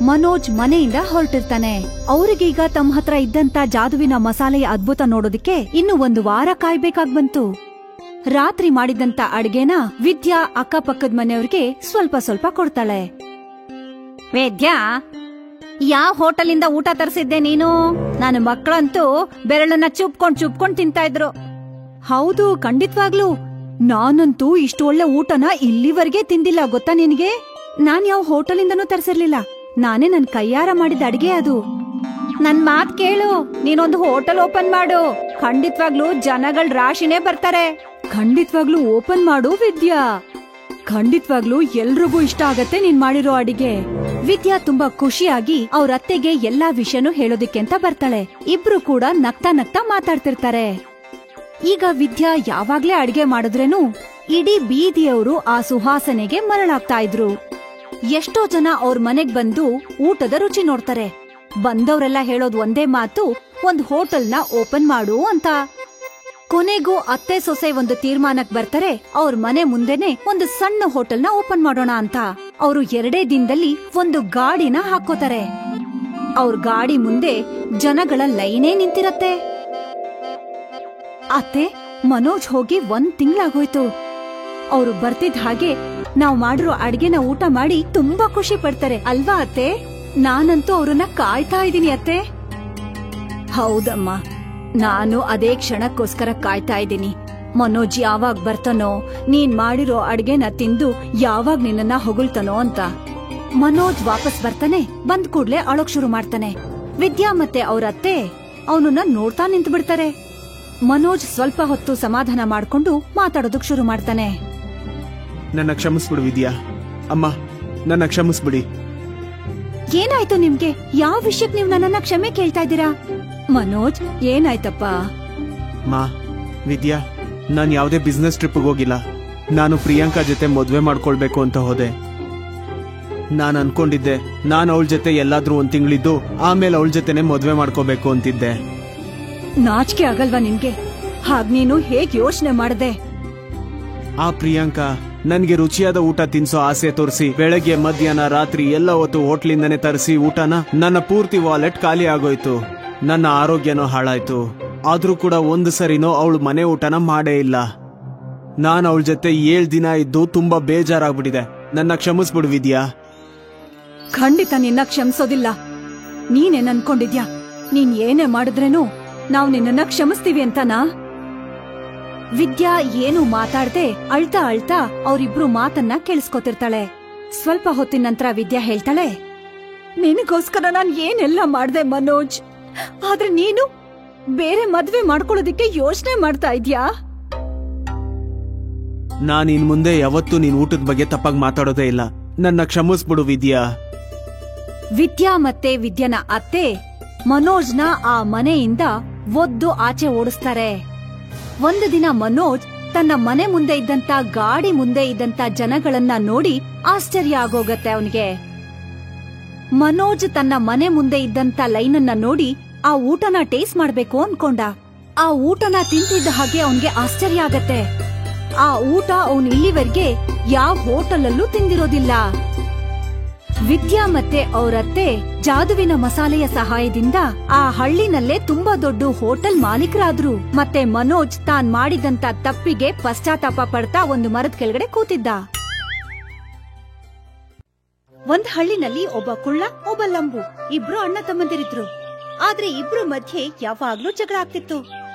ಮನೋಜ್ ಮನೆಯಿಂದ ಹೊರಟಿರ್ತಾನೆ. ಅವ್ರಿಗೀಗ ತಮ್ಮ ಹತ್ರ ಇದ್ದಂತ ಜಾದುವಿನ ಮಸಾಲೆಯ ಅದ್ಭುತ ನೋಡೋದಕ್ಕೆ ಇನ್ನು 1 ವಾರ ಕಾಯ್ಬೇಕಾಗ್ ಬಂತು. ರಾತ್ರಿ ಮಾಡಿದಂತ ಅಡ್ಗೆನ ವಿದ್ಯಾ ಅಕ್ಕಪಕ್ಕದ ಮನೆಯವ್ರಿಗೆ ಸ್ವಲ್ಪ ಸ್ವಲ್ಪ ಕೊಡ್ತಾಳೆ. ವೇದ್ಯಾ, ಯಾವ ಹೋಟೆಲಿಂದ ಊಟ ತರಿಸಿದ್ದೆ ನೀನು? ನನ್ನ ಮಕ್ಕಳಂತೂ ಬೆರಳನ್ನ ಚುಪ್ಕೊಂಡ್ ತಿಂತಾ ಇದ್ರು. ಹೌದು, ಖಂಡಿತವಾಗ್ಲು. ನಾನಂತೂ ಇಷ್ಟು ಒಳ್ಳೆ ಊಟನ ಇಲ್ಲಿವರೆಗೆ ತಿಂದಿಲ್ಲ, ಗೊತ್ತಾ ನಿನಗೆ? ನಾನ್ ಯಾವ ಹೋಟೆಲಿಂದನೂ ತರಿಸಿರ್ಲಿಲ್ಲ. ನಾನೇ ನನ್ ಕೈಯಾರ ಮಾಡಿದ ಅಡ್ಗೆ ಅದು. ನನ್ ಮಾತ್ ಕೇಳು, ನೀನೊಂದು ಹೋಟೆಲ್ ಓಪನ್ ಮಾಡು. ಖಂಡಿತವಾಗ್ಲು ಜನಗಳ ರಾಶಿನೇ ಬರ್ತಾರೆ. ಖಂಡಿತವಾಗ್ಲು ಓಪನ್ ಮಾಡು ವಿದ್ಯಾ. ಖಂಡಿತವಾಗ್ಲು ಎಲ್ರಿಗೂ ಇಷ್ಟ ಆಗತ್ತೆ ನೀನ್ ಮಾಡಿರೋ ಅಡಿಗೆ. ವಿದ್ಯಾ ತುಂಬಾ ಖುಷಿಯಾಗಿ ಅವ್ರ ಅತ್ತೆಗೆ ಎಲ್ಲಾ ವಿಷಯನೂ ಹೇಳೋದಿಕ್ಕೆ ಅಂತ ಬರ್ತಾಳೆ. ಇಬ್ರು ಕೂಡ ನಗ್ತಾ ನಗ್ತಾ ಮಾತಾಡ್ತಿರ್ತಾರೆ. ಈಗ ವಿದ್ಯಾ ಯಾವಾಗ್ಲೇ ಅಡಿಗೆ ಮಾಡಿದ್ರೇನು ಇಡೀ ಬೀದಿಯವರು ಆ ಸುವಾಸನೆಗೆ ಮರಳಾಗ್ತಾ ಇದ್ರು. ಎಷ್ಟೋ ಜನ ಅವ್ರ ಮನೆಗ್ ಬಂದು ಊಟದ ರುಚಿ ನೋಡ್ತಾರೆ. ಬಂದವರೆಲ್ಲ ಹೇಳೋದ್ ಒಂದೇ ಮಾತು, ಒಂದ್ ಹೋಟೆಲ್ನ ಓಪನ್ ಮಾಡು ಅಂತ. ಕೊನೆಗೂ ಅತ್ತೆ ಸೊಸೆ ಒಂದು ತೀರ್ಮಾನಕ್ ಬರ್ತಾರೆ. ಅವ್ರ ಮನೆ ಮುಂದೆನೆ ಒಂದು ಸಣ್ಣ ಹೋಟೆಲ್ನ ಓಪನ್ ಮಾಡೋಣ ಅಂತ. ಅವರು 2 ದಿನದಲ್ಲಿ ಒಂದು ಗಾಡಿನ ಹಾಕೋತಾರೆ. ಅವ್ರ ಗಾಡಿ ಮುಂದೆ ಜನಗಳ ಲೈನೇ ನಿಂತಿರತ್ತೆ. ಅತ್ತೆ, ಮನೋಜ್ ಹೋಗಿ 1 ತಿಂಗಳಾಗೋಯ್ತು. ಅವ್ರು ಬರ್ತಿದ್ ಹಾಗೆ ನಾವ್ ಮಾಡಿರೋ ಅಡ್ಗೆನ ಊಟ ಮಾಡಿ ತುಂಬಾ ಖುಷಿ ಪಡ್ತಾರೆ ಅಲ್ವಾ ಅತ್ತೆ? ನಾನಂತೂ ಅವ್ರನ್ನ ಕಾಯ್ತಾ ಇದೀನಿ ಅತ್ತೆ. ಹೌದಮ್ಮ, ನಾನು ಅದೇ ಕ್ಷಣಕ್ಕೋಸ್ಕರ ಕಾಯ್ತಾ ಇದ್ದೀನಿ. ಮನೋಜ್ ಯಾವಾಗ ಬರ್ತಾನೋ, ನೀನ್ ಮಾಡಿರೋ ಅಡ್ಗೆನ ತಿಂದು ಯಾವಾಗ ನಿನ್ನನ್ನ ಹೊಗಳ್ತಾನೋ ಅಂತ. ಮನೋಜ್ ವಾಪಸ್ ಬರ್ತಾನೆ. ಬಂದ್ ಕೂಡ್ಲೆ ಅಳೋಕ್ ಶುರು ಮಾಡ್ತಾನೆ. ವಿದ್ಯಾ ಮತ್ತೆ ಅವ್ರ ಅತ್ತೆ ಅವನನ್ನ ನೋಡ್ತಾ ನಿಂತು ಬಿಡ್ತಾರೆ. ಮನೋಜ್ ಸ್ವಲ್ಪ ಹೊತ್ತು ಸಮಾಧಾನ ಮಾಡ್ಕೊಂಡು ಮಾತಾಡೋದಕ್ ಶುರು ಮಾಡ್ತಾನೆ. ನನ್ನ ಕ್ಷಮಿಸ್ಬಿಡು ವಿದ್ಯಾ. ಅಮ್ಮ, ನನ್ನ ಕ್ಷಮಿಸ್ಬಿಡಿ. ಏನಾಯ್ತು ನಿಮ್ಗೆ? ಯಾವ ವಿಷಯಕ್ಕೆ ನೀವು ನನ್ನನ್ನ ಕ್ಷಮೆ ಕೇಳ್ತಾ ಇದ್ದೀರಾ? ಮನೋಜ್, ಏನಾಯ್ತಪ್ಪ? ಮಾ, ವಿದ್ಯಾ, ನಾನ್ ಯಾವ್ದೇ ಬಿಸ್ನೆಸ್ ಟ್ರಿಪ್ಗೆ ಹೋಗಿಲ್ಲ. ನಾನು ಪ್ರಿಯಾಂಕಾ ಜೊತೆ ಮದ್ವೆ ಮಾಡ್ಕೊಳ್ಬೇಕು ಅಂತ ಹೋದೆ. ನಾನ್ ಅನ್ಕೊಂಡಿದ್ದೆ ನಾನ್ ಅವಳ ಜೊತೆ ಎಲ್ಲಾದ್ರೂ 1 ತಿಂಗಳಿದ್ದು ಆಮೇಲೆ ಅವಳ ಜೊತೆನೆ ಮದ್ವೆ ಮಾಡ್ಕೋಬೇಕು ಅಂತಿದ್ದೆ. ನಾಚಿಕೆ ಆಗಲ್ವಾ ನಿಮ್ಗೆ? ಹಾಗ್ ನೀನು ಹೇಗ್ ಯೋಚನೆ ಮಾಡ್ದೆ? ಆ ಪ್ರಿಯಾಂಕಾ ನನ್ಗೆ ರುಚಿಯಾದ ಊಟ ತಿನ್ಸೋ ಆಸೆ ತೋರಿಸಿ ಬೆಳಗ್ಗೆ ಮಧ್ಯಾಹ್ನ ರಾತ್ರಿ ಎಲ್ಲ ಹೊತ್ತು ಹೋಟ್ಲಿಂದನೇ ತರಿಸಿ ಊಟನ ನನ್ನ ಪೂರ್ತಿ ವಾಲೆಟ್ ಖಾಲಿ ಆಗೋಯ್ತು. ನನ್ನ ಆರೋಗ್ಯನೂ ಹಾಳಾಯ್ತು. ಆದ್ರೂ ಕೂಡ 1 ಸರಿನೋ ಅವಳು ಮನೆ ಊಟನ ಮಾಡೇ ಇಲ್ಲ. ನಾನ್ ಅವಳ ಜೊತೆ 7 ದಿನ ಇದ್ದು ತುಂಬಾ ಬೇಜಾರಾಗ್ಬಿಟ್ಟಿದೆ. ನನ್ನ ಕ್ಷಮಿಸ್ಬಿಡು ವಿದ್ಯಾ. ಖಂಡಿತ ನಿನ್ನ ಕ್ಷಮಿಸೋದಿಲ್ಲ. ನೀನೇನ್ ಅನ್ಕೊಂಡಿದ್ಯಾ? ನೀನ್ ಏನೇ ಮಾಡಿದ್ರೇನು ನಾವ್ ನಿನ್ನನ್ನ ಕ್ಷಮಿಸ್ತೀವಿ ಅಂತನಾ? ವಿದ್ಯಾ ಏನು ಮಾತಾಡ್ದೆ ಅಳ್ತಾ ಅಳ್ತಾ ಅವರಿಬ್ರು ಮಾತನ್ನ ಕೇಳಿಸ್ಕೊತಿರ್ತಾಳೆ. ಸ್ವಲ್ಪ ಹೊತ್ತಿನ ನಂತರ ವಿದ್ಯಾ ಹೇಳ್ತಾಳೆ, ನಿನಗೋಸ್ಕರ ನಾನ್ ಏನೆಲ್ಲ ಮಾಡ್ದೆ ಮನೋಜ್. ಆದ್ರೆ ನೀನು ಬೇರೆ ಮದ್ವೆ ಮಾಡ್ಕೊಳ್ಳೋದಿಕ್ಕೆ ಯೋಚನೆ ಮಾಡ್ತಾ ಇದ್ಯಾ? ನಾನ್ ಇನ್ ಮುಂದೆ ಯಾವತ್ತೂ ನೀನ್ ಊಟದ ಬಗ್ಗೆ ತಪ್ಪಾಗಿ ಮಾತಾಡೋದೇ ಇಲ್ಲ. ನನ್ನ ಕ್ಷಮಿಸ್ಬಿಡು ವಿದ್ಯಾ. ವಿದ್ಯಾ ಮತ್ತೆ ವಿದ್ಯನ ಅತ್ತೆ ಮನೋಜ್ನ ಆ ಮನೆಯಿಂದ ಒದ್ದು ಆಚೆ ಓಡಿಸ್ತಾರೆ. ಒಂದು ದಿನ ಮನೋಜ್ ತನ್ನ ಮನೆ ಮುಂದೆ ಇದ್ದಂತ ಗಾಡಿ ಮುಂದೆ ಇದ್ದಂತ ಜನಗಳನ್ನ ನೋಡಿ ಆಶ್ಚರ್ಯ ಆಗೋಗತ್ತೆ ಅವನಿಗೆ. ಮನೋಜ್ ತನ್ನ ಮನೆ ಮುಂದೆ ಇದ್ದಂತ ಲೈನನ್ನ ನೋಡಿ ಆ ಊಟನ ಟೇಸ್ಟ್ ಮಾಡ್ಬೇಕು ಅನ್ಕೊಂಡ. ಆ ಊಟನ ತಿಂತಿದ್ದ ಹಾಗೆ ಅವನ್ಗೆ ಆಶ್ಚರ್ಯ ಆಗತ್ತೆ. ಆ ಊಟ ಅವನ್ ಇಲ್ಲಿವರೆಗೆ ಯಾವ ಹೋಟೆಲಲ್ಲೂ ತಿಂದಿರೋದಿಲ್ಲ. ವಿದ್ಯಾ ಮತ್ತೆ ಅವರತ್ತೆ ಜಾದುವಿನ ಮಸಾಲೆಯ ಸಹಾಯದಿಂದ ಆ ಹಳ್ಳಿನಲ್ಲೇ ತುಂಬಾ ದೊಡ್ಡ ಹೋಟೆಲ್ ಮಾಲೀಕರಾದ್ರು. ಮತ್ತೆ ಮನೋಜ್ ತಾನ್ ಮಾಡಿದಂತ ತಪ್ಪಿಗೆ ಪಶ್ಚಾತ್ತಾಪ ಪಡ್ತಾ ಒಂದು ಮರದ ಕೆಳಗಡೆ ಕೂತಿದ್ದ. ಒಂದ್ ಹಳ್ಳಿನಲ್ಲಿ ಒಬ್ಬ ಕುಳ್ಳ ಒಬ್ಬ ಲಂಬು ಇಬ್ರು ಅಣ್ಣ ತಮ್ಮಂದಿರಿದ್ರು. ಆದ್ರೆ ಇಬ್ರು ಮಧ್ಯೆ ಯಾವಾಗ್ಲೂ ಜಗಳ ಆಗ್ತಿತ್ತು.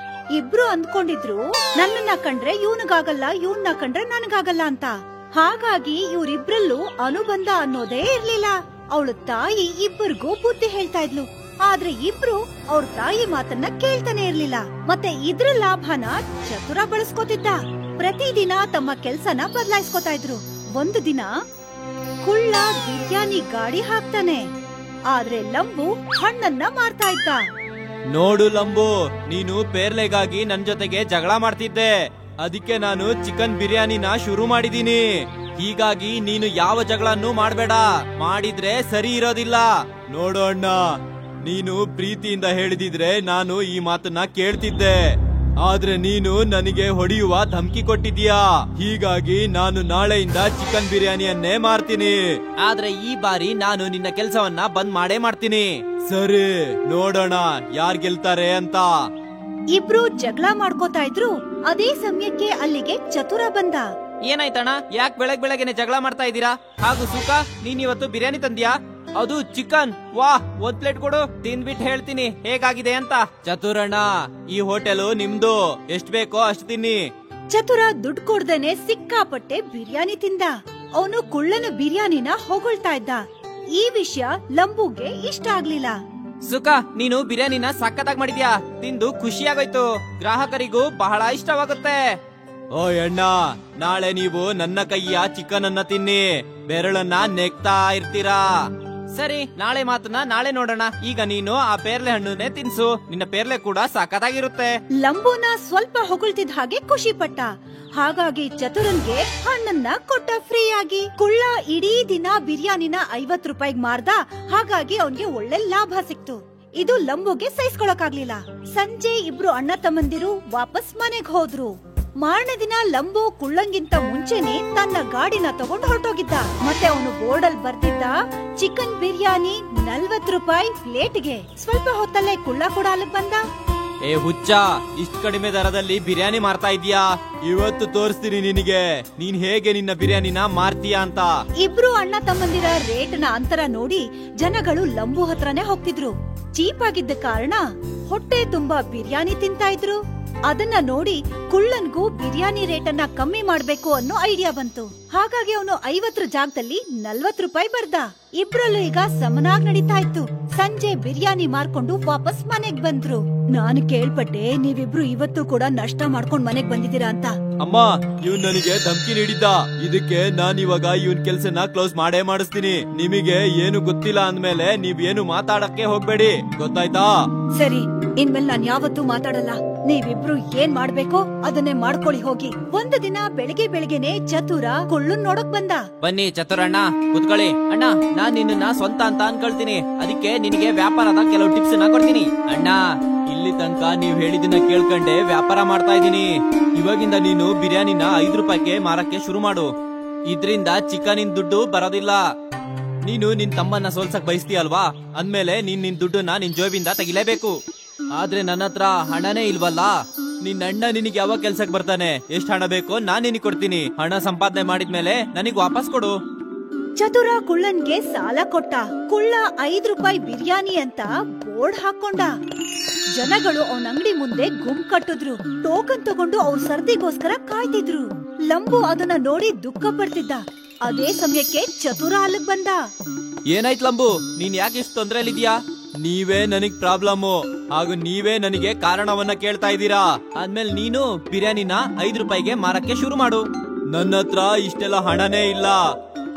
ಇಬ್ರು ಅಂದ್ಕೊಂಡಿದ್ರು ನನ್ನನ್ನ ಕಂಡ್ರೆ ಇವನಿಗಾಗಲ್ಲ, ಇವನ್ನ ಕಂಡ್ರೆ ನನಗಾಗಲ್ಲ ಅಂತ. ಹಾಗಾಗಿ ಇವ್ರಿಬ್ರಲ್ಲೂ ಅನುಬಂಧ ಅನ್ನೋದೇ ಇರ್ಲಿಲ್ಲ. ಅವಳ ತಾಯಿ ಇಬ್ಬರಿಗೂ ಬುದ್ಧಿ ಹೇಳ್ತಾ ಇದ್ಲು. ಆದ್ರೆ ಇಬ್ರು ಅವ್ರ ತಾಯಿ ಮಾತನ್ನ ಕೇಳ್ತಾನೆ ಇರ್ಲಿಲ್ಲ. ಮತ್ತೆ ಇದ್ರ ಲಾಭನ ಚತುರ ಬಳಸ್ಕೊತಿದ್ದ. ಪ್ರತಿದಿನ ತಮ್ಮ ಕೆಲ್ಸನ ಬದಲಾಯಿಸ್ಕೊತಾ ಇದ್ರು. ಒಂದು ದಿನ ಕುಳ್ಳ ಬಿರಿಯಾನಿ ಗಾಡಿ ಹಾಕ್ತಾನೆ, ಆದ್ರೆ ಲಂಬು ಹಣ್ಣನ್ನ ಮಾರ್ತಾ ಇದ್ದ. ನೋಡು ಲಂಬು, ನೀನು ಪೇರ್ಲೆಗಾಗಿ ನನ್ ಜೊತೆಗೆ ಜಗಳ ಮಾಡ್ತಿದ್ದೆ. ಅದಕ್ಕೆ ನಾನು ಚಿಕನ್ ಬಿರಿಯಾನಿನ ಶುರು ಮಾಡಿದೀನಿ. ಹೀಗಾಗಿ ನೀನು ಯಾವ ಜಗಳನ್ನೂ ಮಾಡ್ಬೇಡ, ಮಾಡಿದ್ರೆ ಸರಿ ಇರೋದಿಲ್ಲ. ನೋಡು ಅಣ್ಣ, ನೀನು ಪ್ರೀತಿಯಿಂದ ಹೇಳಿದಿದ್ರೆ ನಾನು ಈ ಮಾತನ್ನ ಕೇಳ್ತಿದ್ದೆ. ಆದ್ರೆ ನೀನು ನನಗೆ ಹೊಡೆಯುವ ಧಮಕಿ ಕೊಟ್ಟಿದ್ಯಾ. ಹೀಗಾಗಿ ನಾನು ನಾಳೆಯಿಂದ ಚಿಕನ್ ಬಿರಿಯಾನಿಯನ್ನೇ ಮಾರ್ತೀನಿ. ಆದ್ರೆ ಈ ಬಾರಿ ನಾನು ನಿನ್ನ ಕೆಲ್ಸವನ್ನ ಬಂದ್ ಮಾಡೇ ಮಾಡ್ತೀನಿ. ಸರಿ, ನೋಡೋಣ ಯಾರ್ ಗೆಲ್ತಾರೆ ಅಂತ. ಇಬ್ರು ಜಗಳ ಮಾಡ್ಕೋತಾ ಇದ್ರು. ಅದೇ ಸಮಯಕ್ಕೆ ಅಲ್ಲಿಗೆ ಚತುರ ಬಂದ. ಏನಾಯ್ತಣ್ಣ, ಯಾಕೆ ಬೆಳಗ್ಗೆನೆ ಜಗಳ ಮಾಡ್ತಾ ಇದ್ದೀರಾ? ಹಾಗೂ ಸುಖ, ನೀನ್ ಇವತ್ತು ಬಿರಿಯಾನಿ ತಂದ್ಯಾ? ಅದು ಚಿಕನ್. ವಾಹ್, ಒಂದ್ ಪ್ಲೇಟ್ ಕೊಡು, ತಿಂದ್ಬಿಟ್ಟು ಹೇಳ್ತೀನಿ ಹೇಗಾಗಿದೆ ಅಂತ. ಚತುರಣ್ಣ, ಈ ಹೋಟೆಲು ನಿಮ್ದು, ಎಷ್ಟ್ ಬೇಕೋ ಅಷ್ಟು ತಿನ್ನಿ. ಚತುರ ದುಡ್ಡು ಕೊಡ್ದೇನೆ ಸಿಕ್ಕಾಪಟ್ಟೆ ಬಿರಿಯಾನಿ ತಿಂದ. ಅವನು ಕುಳ್ಳನ ಬಿರಿಯಾನಿನ ಹೊಗಳ್ತಾ ಇದ್ದ. ಈ ವಿಷಯ ಲಂಬುಗೆ ಇಷ್ಟ ಆಗ್ಲಿಲ್ಲ. ಸುಖ, ನೀನು ಬಿರಿಯಾನಿನ ಸಖತ್ತಾಗಿ ಮಾಡಿದ್ಯಾ, ತಿಂದು ಖುಷಿಯಾಗೋಯ್ತು. ಗ್ರಾಹಕರಿಗೂ ಬಹಳ ಇಷ್ಟವಾಗುತ್ತೆ. ಓ ಅಣ್ಣ, ನಾಳೆ ನೀವು ನನ್ನ ಕೈಯ ಚಿಕನ್ ಅನ್ನ ತಿನ್ನಿ, ಬೆರಳನ್ನ ನೆಕ್ತಾ ಇರ್ತೀರಾ. ಸರಿ, ನಾಳೆ ಮಾತನ್ನ ನಾಳೆ ನೋಡೋಣ. ಈಗ ನೀನು ಆ ಪೇರ್ಲೆ ಹಣ್ಣನ್ನೇ ತಿನ್ಸು, ನಿನ್ನ ಪೇರ್ಲೆ ಕೂಡ ಸಖತ್ತಾಗಿರುತ್ತೆ. ಲಂಬುನ ಸ್ವಲ್ಪ ಹೊಗಳ್ತಿದ್ ಹಾಗೆ ಖುಷಿ ಪಟ್ಟ. ಹಾಗಾಗಿ ಚತುರನ್ಗೆ ಹಣ್ಣನ್ನ ಕೊಟ್ಟ ಫ್ರೀಯಾಗಿ. ಕುಳ್ಳ ಇಡೀ ದಿನ ಬಿರಿಯಾನಿನ 50 ರೂಪಾಯಿಗೆ ಮಾರ್ದ. ಹಾಗಾಗಿ ಅವನ್ಗೆ ಒಳ್ಳೆ ಲಾಭ ಸಿಕ್ತು. ಇದು ಲಂಬುಗೆ ಸಹಿಸ್ಕೊಳಕ್ಕಾಗ್ಲಿಲ್ಲ. ಸಂಜೆ ಇಬ್ರು ಅಣ್ಣ ತಮ್ಮಂದಿರು ವಾಪಸ್ ಮನೆಗ್ ಹೋದ್ರು. ಮಾರನೇ ದಿನ ಲಂಬು ಕುಳ್ಳಂಗಿಂತ ಮುಂಚೆನೆ ತನ್ನ ಗಾಡಿನ ತಗೊಂಡು ಹೊರಟೋಗಿದ್ದ. ಮತ್ತೆ ಅವನು ಬೋರ್ಡಲ್ ಬರ್ದಿದ್ದ ಚಿಕನ್ ಬಿರಿಯಾನಿ 40 ರೂಪಾಯಿ ಪ್ಲೇಟ್ಗೆ. ಸ್ವಲ್ಪ ಹೊತ್ತಲ್ಲೇ ಕುಳ್ಳ ಕೂಡ ಅಲ್ಲಿಗ್ ಬಂದ. ಏ ಹುಚ್ಚ, ಇಷ್ಟು ಕಡಿಮೆ ದರದಲ್ಲಿ ಬಿರಿಯಾನಿ ಮಾರ್ತಾ ಇದ್ಯಾ? ಇವತ್ತು ತೋರಿಸ್ತೀನಿ ನಿನಗೆ ನೀನ್ ಹೇಗೆ ನಿನ್ನ ಬಿರಿಯಾನಿನ ಮಾರ್ತೀಯಾ ಅಂತ. ಇಬ್ರು ಅಣ್ಣ ತಮ್ಮಂದಿರ ರೇಟ್ನ ಅಂತರ ನೋಡಿ ಜನಗಳು ಲಂಬು ಹತ್ರನೇ ಹೋಗ್ತಿದ್ರು. ಚೀಪ್ ಆಗಿದ್ದ ಕಾರಣ ಹೊಟ್ಟೆ ತುಂಬಾ ಬಿರಿಯಾನಿ ತಿಂತಾ ಇದ್ರು. ಅದನ್ನ ನೋಡಿ ಕುಳ್ಳನ್ಗೂ ಬಿರಿಯಾನಿ ರೇಟನ್ನ ಕಮ್ಮಿ ಮಾಡ್ಬೇಕು ಅನ್ನೋ ಐಡಿಯಾ ಬಂತು. ಹಾಗಾಗಿ ಅವನು 50 ಜಾಗದಲ್ಲಿ 40 ರೂಪಾಯಿ ಬರ್ದ. ಇಬ್ರಲ್ಲೂ ಈಗ ಸಮನಾಗ್ ನಡೀತಾ ಇತ್ತು. ಸಂಜೆ ಬಿರಿಯಾನಿ ಮಾರ್ಕೊಂಡು ವಾಪಸ್ ಮನೆಗ್ ಬಂದ್ರು. ನಾನು ಕೇಳ್ಪಟ್ಟೆ ನೀವಿಬ್ರು ಇವತ್ತು ಕೂಡ ನಷ್ಟ ಮಾಡ್ಕೊಂಡ್ ಮನೆಗ್ ಬಂದಿದ್ದೀರಾ ಅಂತ. ಅಮ್ಮ, ಇವ್ನ್ ನನಗೆ ಧಮಕಿ ನೀಡಿದ್ದ. ಇದಕ್ಕೆ ನಾನ್ ಇವಾಗ ಇವನ್ ಕೆಲ್ಸನ ಕ್ಲೋಸ್ ಮಾಡೇ ಮಾಡಿಸ್ತೀನಿ. ನಿಮಗೆ ಏನು ಗೊತ್ತಿಲ್ಲ ಅಂದ್ಮೇಲೆ ನೀವೇನು ಮಾತಾಡಕ್ಕೆ ಹೋಗ್ಬೇಡಿ, ಗೊತ್ತಾಯ್ತಾ? ಸರಿ, ಇನ್ಮೇಲೆ ನಾನ್ ಯಾವತ್ತೂ ಮಾತಾಡಲ್ಲ. ನೀವಿಬ್ರು ಏನ್ ಮಾಡ್ಬೇಕೋ ಅದನ್ನೇ ಮಾಡ್ಕೊಳ್ಳಿ ಹೋಗಿ. ಒಂದು ದಿನ ಬೆಳಗ್ಗೆನೆ ಚತುರ ಕುಳ್ಳನ್ ನೋಡಕ್ ಬಂದ. ಬನ್ನಿ ಚತುರಣ್ಣ, ಕುತ್ಕೊಳ್ಳಿ. ಅಣ್ಣ, ನಾನ್ ನಿನ್ನ ಸ್ವಂತ ಅಂತ ಅನ್ಕೊಳ್ತೀನಿ. ಅದಕ್ಕೆ ನಿನಗೆ ವ್ಯಾಪಾರದ ಕೆಲವು ಟಿಪ್ಸ್ ನ ಕೊಡ್ತೀನಿ. ಅಣ್ಣ, ಇಲ್ಲಿ ತನಕ ನೀವ್ ಹೇಳಿದನ್ನ ಕೇಳ್ಕೊಂಡೆ ವ್ಯಾಪಾರ ಮಾಡ್ತಾ ಇದೀನಿ. ಇವಾಗಿಂದ ನೀನು ಬಿರಿಯಾನಿನ 5 ರೂಪಾಯಿಗೆ ಮಾರಕ್ಕೆ ಶುರು ಮಾಡು. ಇದ್ರಿಂದ ಚಿಕನಿನ್ ದುಡ್ಡು ಬರೋದಿಲ್ಲ. ನೀನು ನಿನ್ ತಮ್ಮನ್ನ ಸೋಲ್ಸಕ್ ಬಯಸ್ತೀಯಲ್ವಾ, ಅಂದ್ಮೇಲೆ ನಿನ್ ದುಡ್ಡನ್ನ ನಿನ್ ಜೋಬಿಂದ ತೆಗಿಲೇಬೇಕು. ಆದ್ರೆ ನನ್ನ ಹತ್ರ ಹಣನೇ ಇಲ್ವಲ್ಲ. ನಿನ್ನ ಅಣ್ಣ ನಿನಗೆ ಯಾವಾಗ ಕೆಲ್ಸಕ್ ಬರ್ತಾನೆ, ಎಷ್ಟ್ ಹಣ ಬೇಕೋ ನಾನ್ ನಿನಗೆ ಕೊಡ್ತೀನಿ. ಹಣ ಸಂಪಾದನೆ ಮಾಡಿದ್ಮೇಲೆ ನನಗ್ ವಾಪಸ್ ಕೊಡು. ಚತುರ ಕುಳ್ಳನ್ಗೆ ಸಾಲ ಕೊಟ್ಟ. ಕುಳ್ಳ 5 ರೂಪಾಯಿ ಬಿರಿಯಾನಿ ಅಂತ ಬೋರ್ಡ್ ಹಾಕೊಂಡ. ಜನಗಳು ಅವನ ಅಂಗಡಿ ಮುಂದೆ ಗುಂಪು ಕಟ್ಟಿದ್ರು. ಟೋಕನ್ ತಗೊಂಡು ಅವ್ರ ಸರ್ದಿಗೋಸ್ಕರ ಕಾಯ್ತಿದ್ರು. ಲಂಬು ಅದನ್ನ ನೋಡಿ ದುಃಖ ಪಡ್ತಿದ್ದ. ಅದೇ ಸಮಯಕ್ಕೆ ಚತುರ ಅಲ್ಲಿಗ್ ಬಂದ. ಏನಾಯ್ತು ಲಂಬು, ನೀನ್ ಯಾಕೆ ಇಷ್ಟು ತೊಂದ್ರೆಲಿದ್ಯಾ? ನೀವೇ ನನಗ್ ಪ್ರಾಬ್ಲಮ್, ಹಾಗೂ ನೀವೇ ನನಗೆ ಕಾರಣವನ್ನ ಕೇಳ್ತಾ ಇದ್ದೀರಾ. ಆದ್ಮೇಲೆ ನೀನು ಬಿರಿಯಾನಿನ 5 ರೂಪಾಯಿಗೆ ಮಾರಕ್ಕೆ ಶುರು ಮಾಡು. ನನ್ನ ಹತ್ರ ಇಷ್ಟೆಲ್ಲ ಹಣನೇ ಇಲ್ಲ.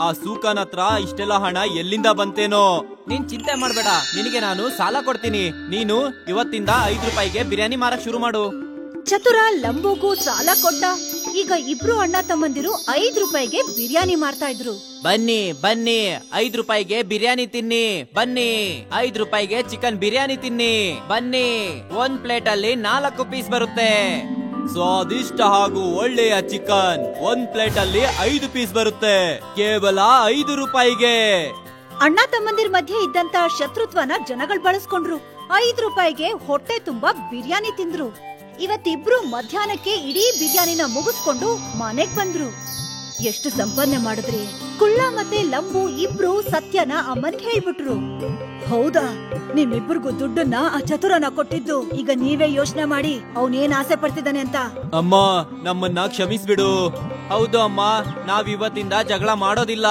ಆ ಸೂಕನ್ ಹತ್ರ ಇಷ್ಟೆಲ್ಲ ಹಣ ಎಲ್ಲಿಂದ ಬಂತೇನೋ. ನೀನ್ ಚಿಂತೆ ಮಾಡ್ಬೇಡ, ನಿನಗೆ ನಾನು ಸಾಲ ಕೊಡ್ತೀನಿ. ನೀನು ಇವತ್ತಿಂದ 5 ರೂಪಾಯಿಗೆ ಬಿರಿಯಾನಿ ಮಾರಕ್ ಶುರು ಮಾಡು. ಚತುರ ಲಂಬುಗೂ ಸಾಲ ಕೊಟ್ಟ. ಈಗ ಇಬ್ರು ಅಣ್ಣ ತಮ್ಮಂದಿರು 5 ರೂಪಾಯಿಗೆ ಬಿರಿಯಾನಿ ಮಾರ್ತಾ ಇದ್ರು. ಬನ್ನಿ ಬನ್ನಿ, 5 ರೂಪಾಯಿಗೆ ಬಿರಿಯಾನಿ ತಿನ್ನಿ. ಬನ್ನಿ, 5 ರೂಪಾಯಿಗೆ ಚಿಕನ್ ಬಿರಿಯಾನಿ ತಿನ್ನಿ. ಬನ್ನಿ, 1 ಪ್ಲೇಟ್ ಅಲ್ಲಿ 4 ಪೀಸ್ ಬರುತ್ತೆ. ಸ್ವಾದಿಷ್ಟ ಹಾಗೂ ಒಳ್ಳೆಯ ಚಿಕನ್ 1 ಪ್ಲೇಟ್ ಅಲ್ಲಿ 5 ಪೀಸ್ ಬರುತ್ತೆ, ಕೇವಲ 5 ರೂಪಾಯಿಗೆ. ಅಣ್ಣ ತಮ್ಮಂದಿರ ಮಧ್ಯೆ ಇದ್ದಂತ ಶತ್ರುತ್ವನ ಜನಗಳು ಬಳಸ್ಕೊಂಡ್ರು. 5 ರೂಪಾಯಿಗೆ ಹೊಟ್ಟೆ ತುಂಬಾ ಬಿರಿಯಾನಿ ತಿಂದ್ರು. ಇವತ್ತಿಬ್ರು ಮಧ್ಯಾಹ್ನಕ್ಕೆ ಇಡೀ ಬಿರಿಯಾನಿನ ಮುಗಿಸ್ಕೊಂಡು ಮನೆಗ್ ಬಂದ್ರು. ಎಷ್ಟು ಸಂಪಾದನೆ ಮಾಡಿದ್ರಿ? ಕುಳ್ಳ ಮತ್ತೆ ಲಂಬು ಇಬ್ರು ಸತ್ಯನ ಅಮ್ಮನ್ಗೆ ಹೇಳ್ಬಿಟ್ರು. ಹೌದಾ, ನಿಮ್ಮಿಬ್ರಿಗೂ ದುಡ್ಡನ್ನ ಆ ಚತುರನ ಕೊಟ್ಟಿದ್ದು. ಈಗ ನೀವೇ ಯೋಚನೆ ಮಾಡಿ ಅವನೇನ್ ಆಸೆ ಪಡ್ತಿದ್ದಾನೆ ಅಂತ. ಅಮ್ಮ, ನಮ್ಮನ್ನ ಕ್ಷಮಿಸ್ಬಿಡು. ಹೌದು ಅಮ್ಮ, ನಾವ್ ಇವತ್ತಿಂದ ಜಗಳ ಮಾಡೋದಿಲ್ಲ.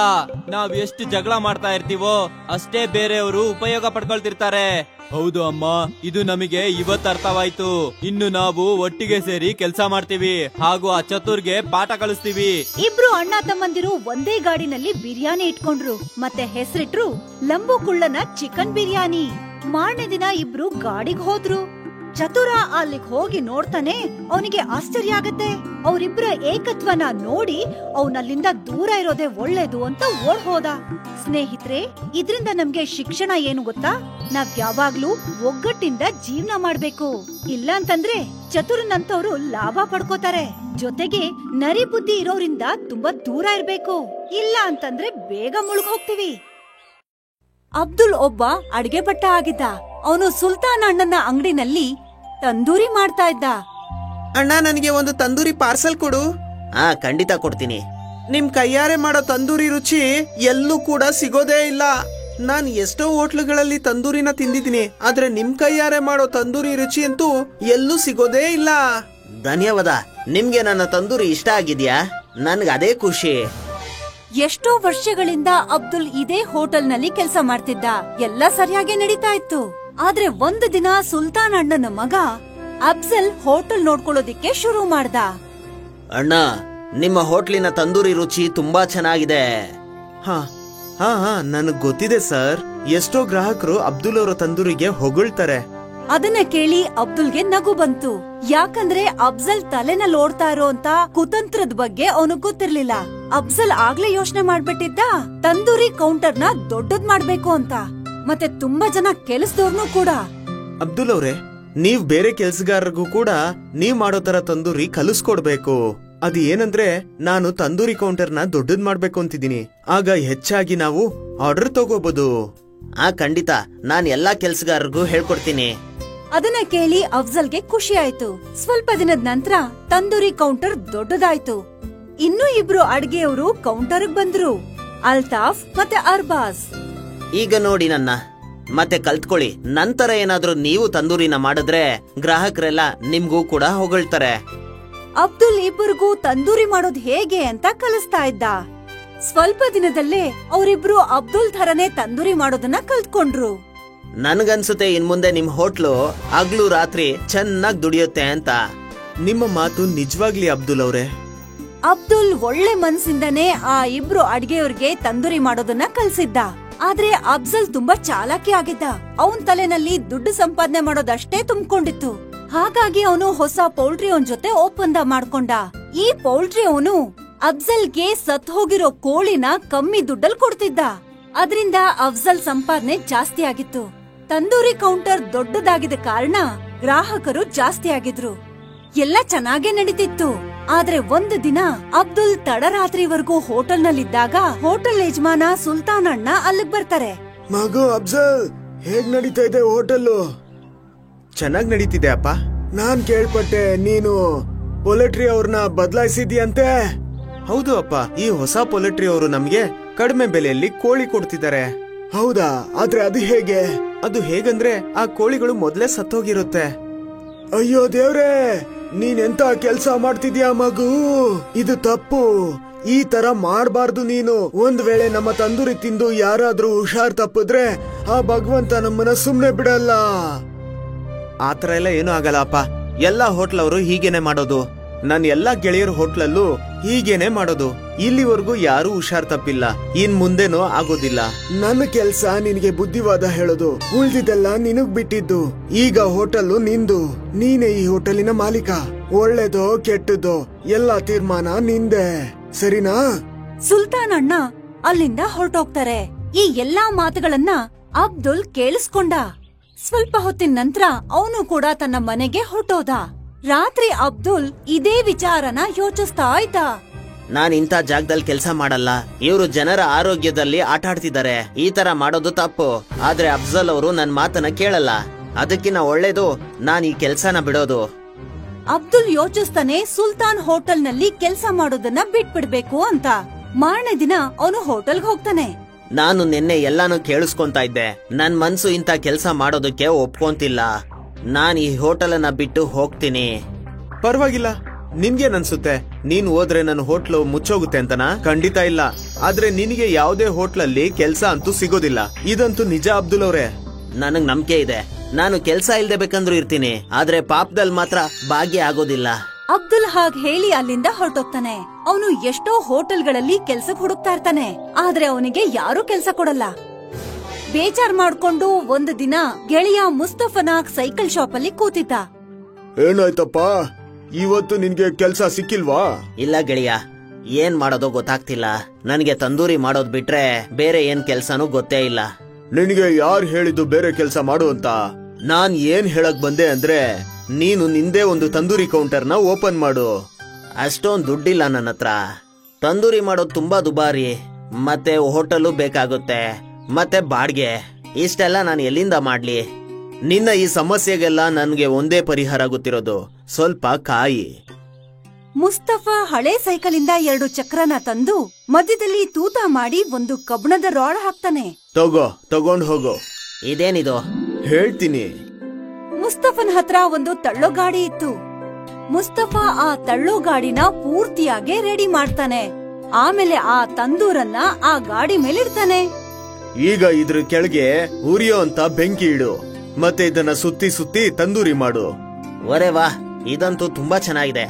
ನಾವ್ ಎಷ್ಟು ಜಗಳ ಮಾಡ್ತಾ ಇರ್ತೀವೋ ಅಷ್ಟೇ ಬೇರೆಯವರು ಉಪಯೋಗ ಪಡ್ಕೊಳ್ತಿರ್ತಾರೆ. ಹೌದು ಅಮ್ಮ, ಇದು ನಮಗೆ ಇವತ್ತು ಅರ್ಥವಾಯ್ತು. ಇನ್ನು ನಾವು ಒಟ್ಟಿಗೆ ಸೇರಿ ಕೆಲ್ಸ ಮಾಡ್ತೀವಿ ಹಾಗೂ ಆ ಚತುರ್ಗೆ ಪಾಠ ಕಲಿಸ್ತೀವಿ. ಇಬ್ರು ಅಣ್ಣ ತಮ್ಮಂದಿರು ಒಂದೇ ಗಾಡಿನಲ್ಲಿ ಬಿರಿಯಾನಿ ಇಟ್ಕೊಂಡ್ರು ಮತ್ತೆ ಹೆಸರಿಟ್ರು ಲಂಬು ಕುಳ್ಳನ ಚಿಕನ್ ಬಿರಿಯಾನಿ. ಮಾರನೇ ದಿನ ಇಬ್ರು ಗಾಡಿಗೆ ಹೋದ್ರು. ಚತುರ ಅಲ್ಲಿಗ್ ಹೋಗಿ ನೋಡ್ತಾನೆ. ಅವನಿಗೆ ಆಶ್ಚರ್ಯ ಆಗತ್ತೆ. ಅವರಿಬ್ರ ಏಕತ್ವನ ನೋಡಿ ಅವನಲ್ಲಿಂದ ದೂರ ಇರೋದೇ ಒಳ್ಳೇದು ಅಂತ ಓಡ್ ಹೋದ. ಸ್ನೇಹಿತರೆ, ಇದ್ರಿಂದ ನಮ್ಗೆ ಶಿಕ್ಷಣ ಏನು ಗೊತ್ತಾ? ನಾವ್ ಯಾವಾಗ್ಲೂ ಒಗ್ಗಟ್ಟಿಂದ ಜೀವನ ಮಾಡ್ಬೇಕು. ಇಲ್ಲ ಅಂತಂದ್ರೆ ಚತುರನಂತವ್ರು ಲಾಭ ಪಡ್ಕೋತಾರೆ. ಜೊತೆಗೆ ನರಿ ಬುದ್ಧಿ ಇರೋರಿಂದ ತುಂಬಾ ದೂರ ಇರ್ಬೇಕು. ಇಲ್ಲ ಅಂತಂದ್ರೆ ಬೇಗ ಮುಳುಗ್ ಹೋಗ್ತೀವಿ. ಅಬ್ದುಲ್ ಒಬ್ಬ ಅಡ್ಗೆ ಭಟ್ಟ ಆಗಿದ್ದ. ಅವನು ಸುಲ್ತಾನ್ ಅಣ್ಣನ ಅಂಗಡಿನಲ್ಲಿ ತಂದೂರಿ ಮಾಡ್ತಾ ಇದ್ದ. ಅಣ್ಣ, ನನಗೆ ಒಂದು ತಂದೂರಿ ಪಾರ್ಸಲ್ ಕೊಡು. ಖಂಡಿತ ಕೊಡ್ತೀನಿ. ನಿಮ್ ಕೈಯಾರೆ ಮಾಡೋ ತಂದೂರಿ ರುಚಿ ಎಲ್ಲೂ ಕೂಡ ಸಿಗೋದೇ ಇಲ್ಲ. ನಾನ್ ಎಷ್ಟೋ ಹೋಟ್ಲುಗಳಲ್ಲಿ ತಂದೂರಿನ ತಿಂದಿದ್ದೀನಿ, ಆದ್ರೆ ನಿಮ್ ಕೈಯಾರೆ ಮಾಡೋ ತಂದೂರಿ ರುಚಿ ಅಂತೂ ಎಲ್ಲೂ ಸಿಗೋದೇ ಇಲ್ಲ. ಧನ್ಯವಾದ. ನಿಮ್ಗೆ ನನ್ನ ತಂದೂರಿ ಇಷ್ಟ ಆಗಿದ್ಯಾ? ನನ್ಗೆ ಅದೇ ಖುಷಿ. ಎಷ್ಟೋ ವರ್ಷಗಳಿಂದ ಅಬ್ದುಲ್ ಇದೇ ಹೋಟೆಲ್ನಲ್ಲಿ ಕೆಲಸ ಮಾಡ್ತಿದ್ದ. ಎಲ್ಲ ಸರಿಯಾಗಿ ನಡೀತಾ ಇತ್ತು. ಆದ್ರೆ ಒಂದು ದಿನ ಸುಲ್ತಾನ್ ಅಣ್ಣನ ಮಗ ಅಫ್ಜಲ್ ಹೋಟೆಲ್ ನೋಡ್ಕೊಳ್ಳೋದಿಕ್ಕೆ ಶುರು ಮಾಡ್ದ. ಅಣ್ಣ, ನಿಮ್ಮ ಹೋಟ್ಲಿನ ತಂದೂರಿ ರುಚಿ ತುಂಬಾ ಚೆನ್ನಾಗಿದೆ. ಹಾ ಹಾ ಹಾ ನನಗ್ ಗೊತ್ತಿದೆ ಸರ್. ಎಷ್ಟೋ ಗ್ರಾಹಕರು ಅಬ್ದುಲ್ ಅವರ ತಂದೂರಿಗೆ ಹೊಗಳ್ತಾರೆ. ಅದನ್ನ ಕೇಳಿ ಅಬ್ದುಲ್ಗೆ ನಗು ಬಂತು. ಯಾಕಂದ್ರೆ ಅಫ್ಜಲ್ ತಲೆನಲ್ಲಿ ಓಡ್ತಾ ಇರೋಂತ ಕುತಂತ್ರದ ಬಗ್ಗೆ ಅವನಿಗೆ ಗೊತ್ತಿರ್ಲಿಲ್ಲ. ಅಫ್ಜಲ್ ಆಗ್ಲೇ ಯೋಚನೆ ಮಾಡ್ಬಿಟ್ಟಿದ್ದ ತಂದೂರಿ ಕೌಂಟರ್ನ ದೊಡ್ಡದ್ ಮಾಡ್ಬೇಕು ಅಂತ. ಮತ್ತೆ ತುಂಬಾ ಜನ ಕೆಲಸದವ್ರನ್ನು ಕೂಡ. ಅಬ್ದುಲ್ ಅವ್ರೆ, ನೀವ್ ಬೇರೆ ಕೆಲ್ಸಗಾರರಿಗೂ ಕೂಡ ನೀವ್ ಮಾಡೋ ತರ ತಂದೂರಿ ಕಲಿಸ್ಕೊಡ್ಬೇಕು. ಅದು ಏನಂದ್ರೆ, ನಾನು ತಂದೂರಿ ಕೌಂಟರ್ನ ದೊಡ್ಡದ್ ಮಾಡ್ಬೇಕು ಅಂತಿದ್ದೀನಿ. ಆಗ ಹೆಚ್ಚಾಗಿ ನಾವು ಆರ್ಡರ್ ತಗೋಬಹುದು. ಖಂಡಿತ, ನಾನ್ ಎಲ್ಲಾ ಕೆಲ್ಸಗಾರರಿಗೂ ಹೇಳ್ಕೊಡ್ತೀನಿ. ಅದನ್ನ ಕೇಳಿ ಅಫ್ಜಲ್ಗೆ ಖುಷಿ ಆಯ್ತು. ಸ್ವಲ್ಪ ದಿನದ ನಂತರ ತಂದೂರಿ ಕೌಂಟರ್ ದೊಡ್ಡದಾಯ್ತು. ಇನ್ನೂ ಇಬ್ರು ಅಡ್ಗೆಯವರು ಕೌಂಟರ್ಗ್ ಬಂದ್ರು, ಅಲ್ತಾಫ್ ಮತ್ತೆ ಅರ್ಬಾಜ್. ಈಗ ನೋಡಿ ನನ್ನ ಮತ್ತೆ ಕಲ್ತ್ಕೊಳ್ಳಿ. ನಂತರ ಏನಾದ್ರೂ ನೀವು ತಂದೂರಿನ ಮಾಡಿದ್ರೆ ಗ್ರಾಹಕರೆಲ್ಲ ನಿಮ್ಗೂ ಕೂಡ ಹೊಗಳ್ತಾರೆ. ಅಬ್ದುಲ್ ಇಬ್ಬರಿಗೂ ತಂದೂರಿ ಮಾಡೋದ್ ಹೇಗೆ ಅಂತ ಕಲಿಸ್ತಾ ಇದ್ದ. ಸ್ವಲ್ಪ ದಿನದಲ್ಲೇ ಅವರಿಬ್ರು ಅಬ್ದುಲ್ ಥರನೇ ತಂದೂರಿ ಮಾಡೋದನ್ನ ಕಲ್ತ್ಕೊಂಡ್ರು. ನನ್ಗನ್ಸುತ್ತೆ ಇನ್ಮುಂದೆ ನಿಮ್ ಹೋಟ್ಲು ಹಗ್ಲು ರಾತ್ರಿ ಚೆನ್ನಾಗ್ ದುಡಿಯುತ್ತೆ ಅಂತ. ನಿಮ್ಮ ಮಾತು ನಿಜವಾಗ್ಲಿ ಅಬ್ದುಲ್ ಅವ್ರೆ. ಅಬ್ದುಲ್ ಒಳ್ಳೆ ಮನ್ಸಿಂದನೇ ಆ ಇಬ್ರು ಅಡ್ಗೆಯವ್ರಿಗೆ ತಂದೂರಿ ಮಾಡೋದನ್ನ ಕಲ್ಸಿದ್ದ. ಆದ್ರೆ ಅಫ್ಜಲ್ ತುಂಬಾ ಚಾಲಾಕಿ ಆಗಿದ್ದ. ಅವನ್ ತಲೆನಲ್ಲಿ ದುಡ್ಡು ಸಂಪಾದನೆ ಮಾಡೋದಷ್ಟೇ ತುಂಬಿಕೊಂಡಿತ್ತು. ಹಾಗಾಗಿ ಅವನು ಹೊಸ ಪೌಲ್ಟ್ರಿ ಅವನ್ ಜೊತೆ ಒಪ್ಪಂದ ಮಾಡ್ಕೊಂಡ. ಈ ಪೌಲ್ಟ್ರಿ ಅವನು ಅಫ್ಜಲ್ಗೆ ಸತ್ ಹೋಗಿರೋ ಕೋಳಿನ ಕಮ್ಮಿ ದುಡ್ಡಲ್ಲಿ ಕೊಡ್ತಿದ್ದ. ಅದರಿಂದ ಅಫ್ಜಲ್ ಸಂಪಾದನೆ ಜಾಸ್ತಿ ಆಗಿತ್ತು. ತಂದೂರಿ ಕೌಂಟರ್ ದೊಡ್ಡದಾಗಿದ್ದ ಕಾರಣ ಗ್ರಾಹಕರು ಜಾಸ್ತಿ ಆಗಿದ್ರು. ಎಲ್ಲ ಚೆನ್ನಾಗೇ ನಡೀತಿತ್ತು. ಆದ್ರೆ ಒಂದು ದಿನ ಅಬ್ದುಲ್ ತಡರಾತ್ರಿವರೆಗೂ ಹೋಟೆಲ್ ನಲ್ಲಿದ್ದಾಗ ಹೋಟೆಲ್ ಯಜಮಾನ ಸುಲ್ತಾನ್ ಅಣ್ಣ ಅಲ್ಲಿಗ್ ಬರ್ತಾರೆ. ಮಗು ಅಫ್ಜಲ್, ಹೇಗ್ ನಡೀತಾ ಇದೆ ಹೋಟೆಲ್ಲು? ಚೆನ್ನಾಗ್ ನಡೀತಿದೆ ಅಪ್ಪ. ನಾನ್ ಕೇಳ್ಪಟ್ಟೆ ನೀನು ಪೊಲೆಟ್ರಿ ಅವ್ರನ್ನ ಬದಲಾಯಿಸಿದ್ಯಂತೆ. ಹೌದು ಅಪ್ಪ, ಈ ಹೊಸ ಪೊಲೆಟ್ರಿ ಅವರು ನಮ್ಗೆ ಕಡಿಮೆ ಬೆಲೆಯಲ್ಲಿ ಕೋಳಿ ಕೊಡ್ತಿದ್ದಾರೆ. ಹೌದಾ? ಆದ್ರೆ ಅದು ಹೇಗೆ? ಅದು ಹೇಗಂದ್ರೆ ಆ ಕೋಳಿಗಳು ಮೊದ್ಲೇ ಸತ್ತೋಗಿರುತ್ತೆ. ಅಯ್ಯೋ ದೇವ್ರೇ, ನೀನೆಂತ ಕೆಲ್ಸ ಮಾಡ್ತಿದ್ಯಾ ಮಗು? ಇದು ತಪ್ಪು. ಈ ತರ ಮಾಡ್ಬಾರ್ದು ನೀನು. ಒಂದ್ ವೇಳೆ ನಮ್ಮ ತಂದೂರಿ ತಿಂದು ಯಾರಾದ್ರೂ ಹುಷಾರ್ ತಪ್ಪಿದ್ರೆ ಆ ಭಗವಂತ ನಮ್ಮನ್ನ ಸುಮ್ನೆ ಬಿಡಲ್ಲ. ಆತರ ಎಲ್ಲ ಏನೂ ಆಗಲ್ಲ ಅಪ್ಪ. ಎಲ್ಲಾ ಹೋಟ್ಲ್ ಅವರು ಹೀಗೇನೆ ಮಾಡೋದು. ನನ್ ಎಲ್ಲಾ ಗೆಳೆಯರ ಹೋಟ್ಲಲ್ಲೂ ಹೀಗೇನೆ ಮಾಡೋದು. ಇಲ್ಲಿವರೆಗೂ ಯಾರು ಹುಷಾರ್ ತಪ್ಪಿಲ್ಲ. ಇನ್ ಮುಂದೆನೂ ಆಗೋದಿಲ್ಲ. ನನ್ನ ಕೆಲ್ಸ ನಿನಗೆ ಬುದ್ಧಿವಾದ ಹೇಳೋದು, ಉಳ್ದಿದ್ದೆಲ್ಲ ನಿನಗ್ ಬಿಟ್ಟಿದ್ದು. ಈಗ ಹೋಟೆಲ್ ನಿಂದು. ನೀನೇ ಈ ಹೋಟೆಲಿನ ಮಾಲೀಕ. ಒಳ್ಳೇದೋ ಕೆಟ್ಟದೋ ಎಲ್ಲಾ ತೀರ್ಮಾನ ನಿಂದೆ, ಸರಿನಾ? ಸುಲ್ತಾನ್ ಅಣ್ಣ ಅಲ್ಲಿಂದ ಹೊರಟೋಗ್ತಾರೆ. ಈ ಎಲ್ಲಾ ಮಾತುಗಳನ್ನ ಅಬ್ದುಲ್ ಕೇಳಿಸ್ಕೊಂಡ. ಸ್ವಲ್ಪ ಹೊತ್ತಿನ ನಂತರ ಅವನು ಕೂಡ ತನ್ನ ಮನೆಗೆ ಹೊರಟೋದ. ರಾತ್ರಿ ಅಬ್ದುಲ್ ಇದೇ ವಿಚಾರನ ಯೋಚಿಸ್ತಾ ಇದ್ದ. ನಾನ್ ಇಂಥ ಜಾಗದಲ್ಲಿ ಕೆಲಸ ಮಾಡಲ್ಲ. ಇವರು ಜನರ ಆರೋಗ್ಯದಲ್ಲಿ ಆಟ ಆಡ್ತಿದ್ದಾರೆ. ಈ ತರ ಮಾಡೋದು ತಪ್ಪು. ಆದ್ರೆ ಅಫ್ಜಲ್ ಅವರು ನನ್ ಮಾತನ್ನ ಕೇಳಲ್ಲ. ಅದಕ್ಕಿಂತ ಒಳ್ಳೇದು ನಾನ್ ಈ ಕೆಲ್ಸನ ಬಿಡೋದು. ಅಬ್ದುಲ್ ಯೋಚಿಸ್ತಾನೆ ಸುಲ್ತಾನ್ ಹೋಟೆಲ್ನಲ್ಲಿ ಕೆಲ್ಸ ಮಾಡೋದನ್ನ ಬಿಟ್ಬಿಡ್ಬೇಕು ಅಂತ. ಮಾರನೇ ದಿನ ಅವನು ಹೋಟೆಲ್ಗೆ ಹೋಗ್ತಾನೆ. ನಾನು ನಿನ್ನೆ ಎಲ್ಲಾನು ಕೇಳಿಸ್ಕೊಂತಾ ಇದ್ದೆ. ನನ್ ಮನ್ಸು ಇಂತ ಕೆಲ್ಸ ಮಾಡೋದಕ್ಕೆ ಒಪ್ಕೊಂತಿಲ್ಲ. ನಾನ್ ಈ ಹೋಟೆಲನ್ನ ಬಿಟ್ಟು ಹೋಗ್ತೀನಿ. ಪರವಾಗಿಲ್ಲ, ನಿನ್ಗೇನನ್ಸುತ್ತೆ? ನೀನ್ ಹೋದ್ರೆ ನನ್ನ ಹೋಟ್ಲು ಮುಚ್ಚೋಗುತ್ತೆ ಅಂತನಾ? ಖಂಡಿತ ಇಲ್ಲ. ಆದ್ರೆ ನಿನಗೆ ಯಾವುದೇ ಹೋಟ್ಲಲ್ಲಿ ಕೆಲ್ಸ ಅಂತೂ ಸಿಗೋದಿಲ್ಲ. ಇದಂತೂ ನಿಜ ಅಬ್ದುಲ್ ಅವ್ರೆ. ನನಗ್ ನಂಬಿಕೆ ಇದೆ. ನಾನು ಕೆಲ್ಸ ಇಲ್ದೆ ಬೇಕಂದ್ರೂ ಇರ್ತೀನಿ, ಆದ್ರೆ ಪಾಪದಲ್ಲಿ ಮಾತ್ರ ಭಾಗ್ಯ ಆಗೋದಿಲ್ಲ. ಅಬ್ದುಲ್ ಹಾಗ್ ಹೇಳಿ ಅಲ್ಲಿಂದ ಹೊರಟೋಗ್ತಾನೆ. ಅವನು ಎಷ್ಟೋ ಹೋಟೆಲ್ಗಳಲ್ಲಿ ಕೆಲ್ಸಕ್ ಹುಡುಕ್ತಾ ಇರ್ತಾನೆ, ಆದ್ರೆ ಅವನಿಗೆ ಯಾರೂ ಕೆಲ್ಸ ಕೊಡಲ್ಲ. ಬೇಜಾರ್ ಮಾಡ್ಕೊಂಡು ಒಂದು ದಿನ ಗೆಳೆಯ ಮುಸ್ತಫನ ಸೈಕಲ್ ಶಾಪ್ ಅಲ್ಲಿ ಕೂತಿದ್ದ. ಏನಾಯ್ತಪ್ಪ, ಇವತ್ತು ನಿನ್ಗೆ ಕೆಲ್ಸ ಸಿಕ್ಕಿಲ್ವಾ? ಇಲ್ಲ ಗೆಳೆಯ, ಏನ್ ಮಾಡೋದೋ ಗೊತ್ತಾಗ್ತಿಲ್ಲ. ನನಗೆ ತಂದೂರಿ ಮಾಡೋದ್ ಬಿಟ್ರೆ ಬೇರೆ ಏನ್ ಕೆಲ್ಸನೂ ಗೊತ್ತೇ ಇಲ್ಲ. ನಿನ್ಗೆ ಯಾರು ಹೇಳಿದ್ದು ಬೇರೆ ಕೆಲ್ಸ ಮಾಡು ಅಂತ? ನಾನ್ ಏನ್ ಹೇಳಕ್ ಬಂದೆ ಅಂದ್ರೆ, ನೀನು ನಿಂದೇ ಒಂದು ತಂದೂರಿ ಕೌಂಟರ್ನ ಓಪನ್ ಮಾಡು. ಅಷ್ಟೊಂದ್ ದುಡ್ಡಿಲ್ಲ ನನ್ನ ಹತ್ರ. ತಂದೂರಿ ಮಾಡೋದು ತುಂಬಾ ದುಬಾರಿ, ಮತ್ತೆ ಹೋಟೆಲು ಬೇಕಾಗುತ್ತೆ, ಮತ್ತೆ ಬಾಡ್ಗೆ. ಇಷ್ಟೆಲ್ಲ ನಾನು ಎಲ್ಲಿಂದ ಮಾಡ್ಲಿ? ನಿನ್ನ ಈ ಸಮಸ್ಯೆಗೆಲ್ಲ ನನ್ಗೆ ಒಂದೇ ಪರಿಹಾರ ಗೊತ್ತಿರೋದು, ಸ್ವಲ್ಪ ಕಾಯಿ. ಮುಸ್ತಫಾ ಹಳೆ ಸೈಕಲ್ ಇಂದ 2 ಚಕ್ರನ ತಂದು ಮಧ್ಯದಲ್ಲಿ ತೂತ ಮಾಡಿ ಒಂದು ಕಬ್ಣದ ರಾಡ್ ಹಾಕ್ತಾನೆ. ತಗೊಂಡ್ ಹೋಗೋ. ಇದೇನಿದು? ಹೇಳ್ತೀನಿ. ಮುಸ್ತಫನ್ ಹತ್ರ ಒಂದು ತಳ್ಳೋ ಗಾಡಿ ಇತ್ತು. ಮುಸ್ತಫಾ ಆ ತಳ್ಳೋ ಗಾಡಿನ ಪೂರ್ತಿಯಾಗಿ ರೆಡಿ ಮಾಡ್ತಾನೆ. ಆಮೇಲೆ ಆ ತಂದೂರನ್ನ ಆ ಗಾಡಿ ಮೇಲಿಡ್ತಾನೆ. ಈಗ ಇದ್ರ ಕೆಳಗೆ ಉರಿಯೋ ಅಂತ ಬೆಂಕಿ ಇಡು, ಮತ್ತೆ ಇದನ್ನ ಸುತ್ತಿ ಸುತ್ತಿ ತಂದೂರಿ ಮಾಡು. ಒರೆ ವಾ, ಇದಂತೂ ತುಂಬಾ ಚೆನ್ನಾಗಿದೆ.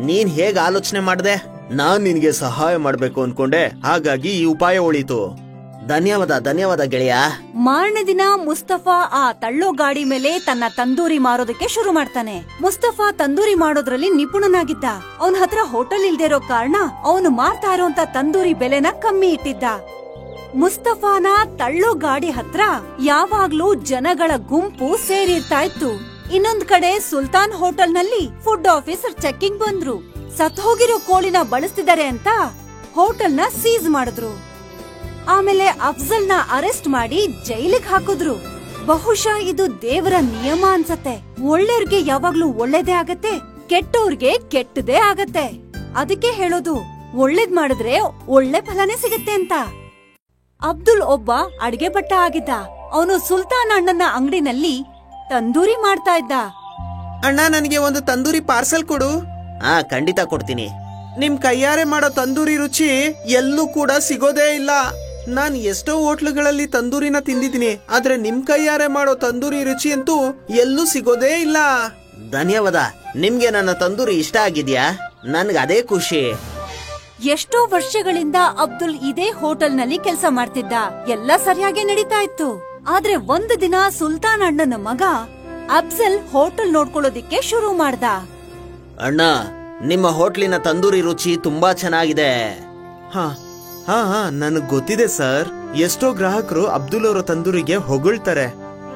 ನೀನ್ ಹೇಗ್ ಆಲೋಚನೆ ಮಾಡ್ದೆ? ನಾನ್ ನಿನ್ಗೆ ಸಹಾಯ ಮಾಡ್ಬೇಕು ಅನ್ಕೊಂಡೆ, ಹಾಗಾಗಿ ಈ ಉಪಾಯ ಉಳಿತು. ಧನ್ಯವಾದ ಗೆಳೆಯ. ಮಾರನೇ ದಿನ ಮುಸ್ತಫಾ ಆ ತಳ್ಳೋ ಗಾಡಿ ಮೇಲೆ ತನ್ನ ತಂದೂರಿ ಮಾರೋದಕ್ಕೆ ಶುರು ಮಾಡ್ತಾನೆ. ಮುಸ್ತಫಾ ತಂದೂರಿ ಮಾಡೋದ್ರಲ್ಲಿ ನಿಪುಣನಾಗಿದ್ದ. ಅವನ ಹತ್ರ ಹೋಟೆಲ್ ಇಲ್ದೇ ಇರೋ ಕಾರಣ ಅವನು ಮಾರ್ತಾ ಇರೋಂತ ತಂದೂರಿ ಬೆಲೆನ ಕಮ್ಮಿ ಇಟ್ಟಿದ್ದ. ಮುಸ್ತಫಾನ ತಳ್ಳೋ ಗಾಡಿ ಹತ್ರ ಯಾವಾಗ್ಲೂ ಜನಗಳ ಗುಂಪು ಸೇರಿರ್ತಾ ಇತ್ತು. ಇನ್ನೊಂದ್ ಕಡೆ ಸುಲ್ತಾನ್ ಹೋಟೆಲ್ ನಲ್ಲಿ ಫುಡ್ ಆಫೀಸರ್ ಚೆಕ್ಕಿಂಗ್ ಬಂದ್ರು. ಸತ್ ಹೋಗಿರೋ ಕೋಳಿನ ಬಳಸ್ತಿದ್ದಾರೆ ಅಂತ ಹೋಟೆಲ್ನ ಸೀಸ್ ಮಾಡಿದ್ರು. ಆಮೇಲೆ ಅಫ್ಜಲ್ನ ಅರೆಸ್ಟ್ ಮಾಡಿ ಜೈಲಿಗೆ ಹಾಕಿದ್ರು. ಬಹುಶಃ ಇದು ದೇವರ ನಿಯಮ ಅನ್ಸತ್ತೆ. ಒಳ್ಳೆಯವ್ರಿಗೆ ಯಾವಾಗ್ಲೂ ಒಳ್ಳೇದೇ ಆಗತ್ತೆ, ಕೆಟ್ಟವ್ರಿಗೆ ಕೆಟ್ಟದೇ ಆಗತ್ತೆ. ಅದಕ್ಕೆ ಹೇಳೋದು, ಒಳ್ಳೇದ್ ಮಾಡಿದ್ರೆ ಒಳ್ಳೆ ಫಲನೇ ಸಿಗತ್ತೆ ಅಂತ. ಅಬ್ದುಲ್ ಒಬ್ಬ ಅಡ್ಗೆ ಭಟ್ಟ ಆಗಿದ್ದ. ಅವನು ಸುಲ್ತಾನ್ ಅಣ್ಣನ ಅಂಗಡಿನಲ್ಲಿ ತಂದೂರಿ ಮಾಡ್ತಾ ಇದ್ದ. ಅಣ್ಣ, ನನಗೆ ಒಂದು ತಂದೂರಿ ಪಾರ್ಸೆಲ್ ಕೊಡು. ಖಂಡಿತ ಕೊಡ್ತೀನಿ. ನಿಮ್ ಕೈಯಾರೆ ಮಾಡೋ ತಂದೂರಿ ರುಚಿ ಎಲ್ಲೂ ಕೂಡ ಸಿಗೋದೇ ಇಲ್ಲ. ನಾನ್ ಎಷ್ಟೋ ಹೋಟ್ಲುಗಳಲ್ಲಿ ತಂದೂರಿನ ತಿಂದಿದ್ದೀನಿ, ಆದ್ರೆ ನಿಮ್ ಕೈಯಾರೆ ಮಾಡೋ ತಂದೂರಿ ರುಚಿ ಅಂತೂ ಎಲ್ಲೂ ಸಿಗೋದೇ ಇಲ್ಲ. ಧನ್ಯವಾದ. ನಿಮ್ಗೆ ನನ್ನ ತಂದೂರಿ ಇಷ್ಟ ಆಗಿದ್ಯಾ? ನನ್ಗೆ ಅದೇ ಖುಷಿ. ಎಷ್ಟೋ ವರ್ಷಗಳಿಂದ ಅಬ್ದುಲ್ ಇದೇ ಹೋಟೆಲ್ ನಲ್ಲಿ ಕೆಲಸ ಮಾಡ್ತಿದ್ದ. ಎಲ್ಲ ಸರಿಯಾಗಿ ನಡೀತಾ ಇತ್ತು. ಆದ್ರೆ ಒಂದು ದಿನ ಸುಲ್ತಾನ್ ಅಣ್ಣನ ಮಗ ಅಫ್ಜಲ್ ಹೋಟೆಲ್ ನೋಡ್ಕೊಳ್ಳೋದಿಕ್ಕೆ ಶುರು ಮಾಡ್ದ. ಅಣ್ಣ, ನಿಮ್ಮ ಹೋಟ್ಲಿನ ತಂದೂರಿ ರುಚಿ ತುಂಬಾ ಚೆನ್ನಾಗಿದೆ. ಹಾ, ನನಗ್ ಗೊತ್ತಿದೆ ಸರ್. ಎಷ್ಟೋ ಗ್ರಾಹಕರು ಅಬ್ದುಲ್ ಅವರ ತಂದೂರಿಗೆ ಹೊಗಳ್ತಾರೆ.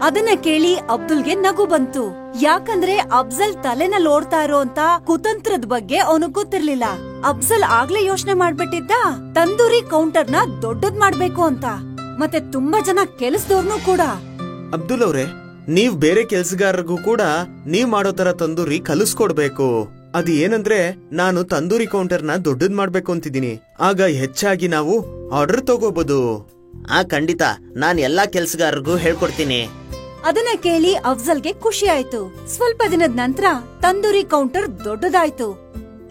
ಅದನ್ನ ಕೇಳಿ ಅಬ್ದುಲ್ಗೆ ನಗು ಬಂತು. ಯಾಕಂದ್ರೆ ಅಫ್ಜಲ್ ತಲೆನಲ್ಲಿ ಓಡ್ತಾ ಇರೋಂತ ಕುತಂತ್ರದ ಬಗ್ಗೆ ಅವನಿಗೆ ಗೊತ್ತಿರ್ಲಿಲ್ಲ. ಅಫ್ಜಲ್ ಆಗ್ಲೇ ಯೋಚನೆ ಮಾಡ್ಬಿಟ್ಟಿದ್ದ ತಂದೂರಿ ಕೌಂಟರ್ನ ದೊಡ್ಡದ್ ಮಾಡ್ಬೇಕು ಅಂತ. ಮತ್ತೆ ತುಂಬಾ ಜನ ಕೆಲಸದವ್ರನ್ನೂ ಕೂಡ. ಅಬ್ದುಲ್ ಅವ್ರೆ, ನೀವ್ ಬೇರೆ ಕೆಲ್ಸಗಾರರಿಗೂ ಕೂಡ ನೀವ್ ಮಾಡೋ ತರ ತಂದೂರಿ ಕಲಿಸ್ಕೊಡ್ಬೇಕು. ಅದು ಏನಂದ್ರೆ, ನಾನು ತಂದೂರಿ ಕೌಂಟರ್ನ ದೊಡ್ಡದ್ ಮಾಡ್ಬೇಕು ಅಂತಿದ್ದೀನಿ. ಆಗ ಹೆಚ್ಚಾಗಿ ನಾವು ಆರ್ಡರ್ ತಗೋಬಹುದು. ಖಂಡಿತ, ನಾನ್ ಎಲ್ಲಾ ಕೆಲ್ಸಗಾರರಿಗೂ ಹೇಳ್ಕೊಡ್ತೀನಿ. ಅದನ್ನ ಕೇಳಿ ಅಫ್ಜಲ್ಗೆ ಖುಷಿ ಆಯ್ತು. ಸ್ವಲ್ಪ ದಿನದ ನಂತರ ತಂದೂರಿ ಕೌಂಟರ್ ದೊಡ್ಡದಾಯ್ತು.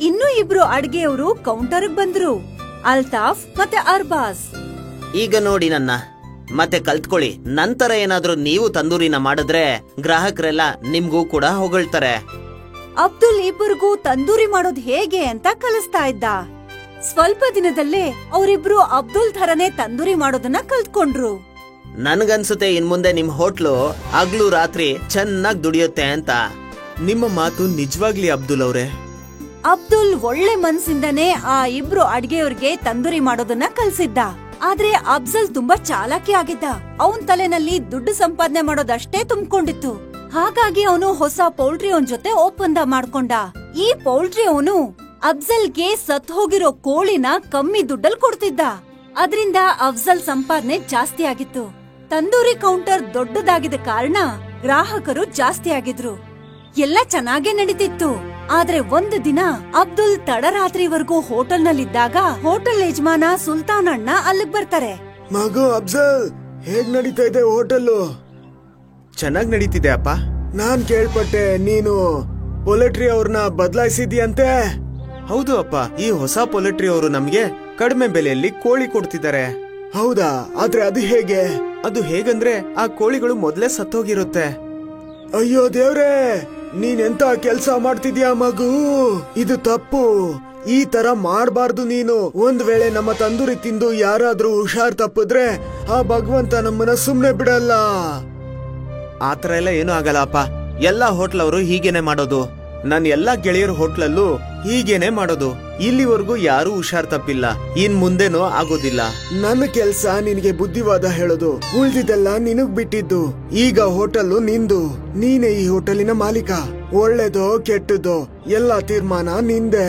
ಇನ್ನೂ 2 ಅಡ್ಗೆಯವರು ಕೌಂಟರ್ಗ್ ಬಂದ್ರು, ಅಲ್ತಾಫ್ ಮತ್ತೆ ಅರ್ಬಾಸ್. ಈಗ ನೋಡಿ ನನ್ನ, ಮತ್ತೆ ಕಲ್ತ್ಕೊಳ್ಳಿ. ನಂತರ ಏನಾದ್ರೂ ನೀವು ತಂದೂರಿನ ಮಾಡಿದ್ರೆ ಗ್ರಾಹಕರೆಲ್ಲ ನಿಮ್ಗೂ ಕೂಡ ಹೊಗಳ್ತಾರೆ. ಅಬ್ದುಲ್ ಇಬ್ಬರಿಗೂ ತಂದೂರಿ ಮಾಡೋದ್ ಹೇಗೆ ಅಂತ ಕಲಿಸ್ತಾ ಇದ್ದ. ಸ್ವಲ್ಪ ದಿನದಲ್ಲೇ ಅವರಿಬ್ರು ಅಬ್ದುಲ್ ಥರನೇ ತಂದೂರಿ ಮಾಡೋದನ್ನ ಕಲ್ತ್ಕೊಂಡ್ರು. ನನ್ಗನ್ಸುತ್ತೆ ಇನ್ಮುಂದೆ ನಿಮ್ ಹೋಟ್ಲು ಹಗ್ಲು ರಾತ್ರಿ ಚೆನ್ನಾಗ್ ದುಡಿಯುತ್ತೆ ಅಂತ. ನಿಮ್ಮ ಮಾತು ನಿಜವಾಗ್ಲಿ ಅಬ್ದುಲ್ ಅವ್ರೆ. ಅಬ್ದುಲ್ ಒಳ್ಳೆ ಮನ್ಸಿಂದನೇ ಆ 2 ಅಡ್ಗೆಯವ್ರಿಗೆ ತಂದೂರಿ ಮಾಡೋದನ್ನ ಕಲ್ಸಿದ್ದ. ಆದ್ರೆ ಅಫ್ಜಲ್ ತುಂಬಾ ಚಾಲಾಕಿ ಆಗಿದ್ದ. ಅವನ್ ತಲೆನಲ್ಲಿ ದುಡ್ಡು ಸಂಪಾದನೆ ಮಾಡೋದಷ್ಟೇ ತುಂಬಿಕೊಂಡಿತ್ತು. ಹಾಗಾಗಿ ಅವನು ಹೊಸ ಪೌಲ್ಟ್ರಿ ಅವನ್ ಜೊತೆ ಒಪ್ಪಂದ ಮಾಡ್ಕೊಂಡ. ಈ ಪೌಲ್ಟ್ರಿ ಅವನು ಅಫ್ಜಲ್ಗೆ ಸತ್ ಹೋಗಿರೋ ಕೋಳಿನ ಕಮ್ಮಿ ದುಡ್ಡಲ್ಲಿ ಕೊಡ್ತಿದ್ದ. ಅದ್ರಿಂದ ಅಫ್ಜಲ್ ಸಂಪಾದನೆ ಜಾಸ್ತಿ ಆಗಿತ್ತು. ತಂದೂರಿ ಕೌಂಟರ್ ದೊಡ್ಡದಾಗಿದ್ದ ಕಾರಣ ಗ್ರಾಹಕರು ಜಾಸ್ತಿ ಆಗಿದ್ರು. ಎಲ್ಲ ಚೆನ್ನಾಗೇ ನಡೀತಿತ್ತು. ಆದ್ರೆ ಒಂದು ದಿನ ಅಬ್ದುಲ್ ತಡರಾತ್ರಿವರೆಗೂ ಹೋಟೆಲ್ನಲ್ಲಿದ್ದಾಗ ಹೋಟೆಲ್ ಯಜಮಾನ ಸುಲ್ತಾನ್ ಅಣ್ಣ ಅಲ್ಲಿಗ್ ಬರ್ತಾರೆ. ಮಗು ಅಫ್ಜಲ್, ಹೇಗ್ ನಡೀತಾ ಇದೆ ಹೋಟೆಲ್ಲು? ಚೆನ್ನಾಗ್ ನಡೀತಿದೆ ಅಪ್ಪ. ನಾನ್ ಕೇಳ್ಪಟ್ಟೆ ನೀನು ಪೊಲೆಟ್ರಿ ಅವ್ರನ್ನ ಬದಲಾಯಿಸಿದ್ಯಂತೆ. ಹೌದು ಅಪ್ಪ, ಈ ಹೊಸ ಪೊಲೆಟ್ರಿ ಅವರು ನಮ್ಗೆ ಕಡಿಮೆ ಬೆಲೆಯಲ್ಲಿ ಕೋಳಿ ಕೊಡ್ತಿದ್ದಾರೆ. ಹೌದಾ? ಆದ್ರೆ ಅದು ಹೇಗೆ? ಅದು ಹೇಗಂದ್ರೆ ಆ ಕೋಳಿಗಳು ಮೊದ್ಲೇ ಸತ್ತೋಗಿರುತ್ತೆ. ಅಯ್ಯೋ ದೇವ್ರೇ, ನೀನೆಂತ ಕೆಲ್ಸ ಮಾಡ್ತಿದ್ಯಾ ಮಗು? ಇದು ತಪ್ಪು. ಈ ತರ ಮಾಡ್ಬಾರ್ದು ನೀನು. ಒಂದ್ ವೇಳೆ ನಮ್ಮ ತಂದೂರಿ ತಿಂದು ಯಾರಾದ್ರೂ ಹುಷಾರ್ ತಪ್ಪಿದ್ರೆ ಆ ಭಗವಂತ ನಮ್ಮನ್ನ ಸುಮ್ನೆ ಬಿಡಲ್ಲ. ಆತರ ಎಲ್ಲ ಏನೂ ಆಗಲ್ಲ ಅಪ್ಪ. ಎಲ್ಲಾ ಹೋಟ್ಲ್ ಅವರು ಹೀಗೇನೆ ಮಾಡೋದು. ನನ್ ಎಲ್ಲಾ ಗೆಳೆಯರ ಹೋಟ್ಲಲ್ಲೂ ಹೀಗೇನೆ ಮಾಡೋದು. ಇಲ್ಲಿವರೆಗೂ ಯಾರು ಹುಷಾರ್ ತಪ್ಪಿಲ್ಲ, ಇನ್ ಮುಂದೆನೂ ಆಗೋದಿಲ್ಲ. ನನ್ನ ಕೆಲ್ಸ ನಿನಗೆ ಬುದ್ಧಿವಾದ ಹೇಳೋದು, ಉಳ್ದಿದ್ದೆಲ್ಲ ನಿನಗ್ ಬಿಟ್ಟಿದ್ದು. ಈಗ ಹೋಟೆಲ್ ನಿಂದು, ನೀನೇ ಈ ಹೋಟೆಲಿನ ಮಾಲೀಕ. ಒಳ್ಳೇದೋ ಕೆಟ್ಟದೋ ಎಲ್ಲಾ ತೀರ್ಮಾನ ನಿಂದೆ,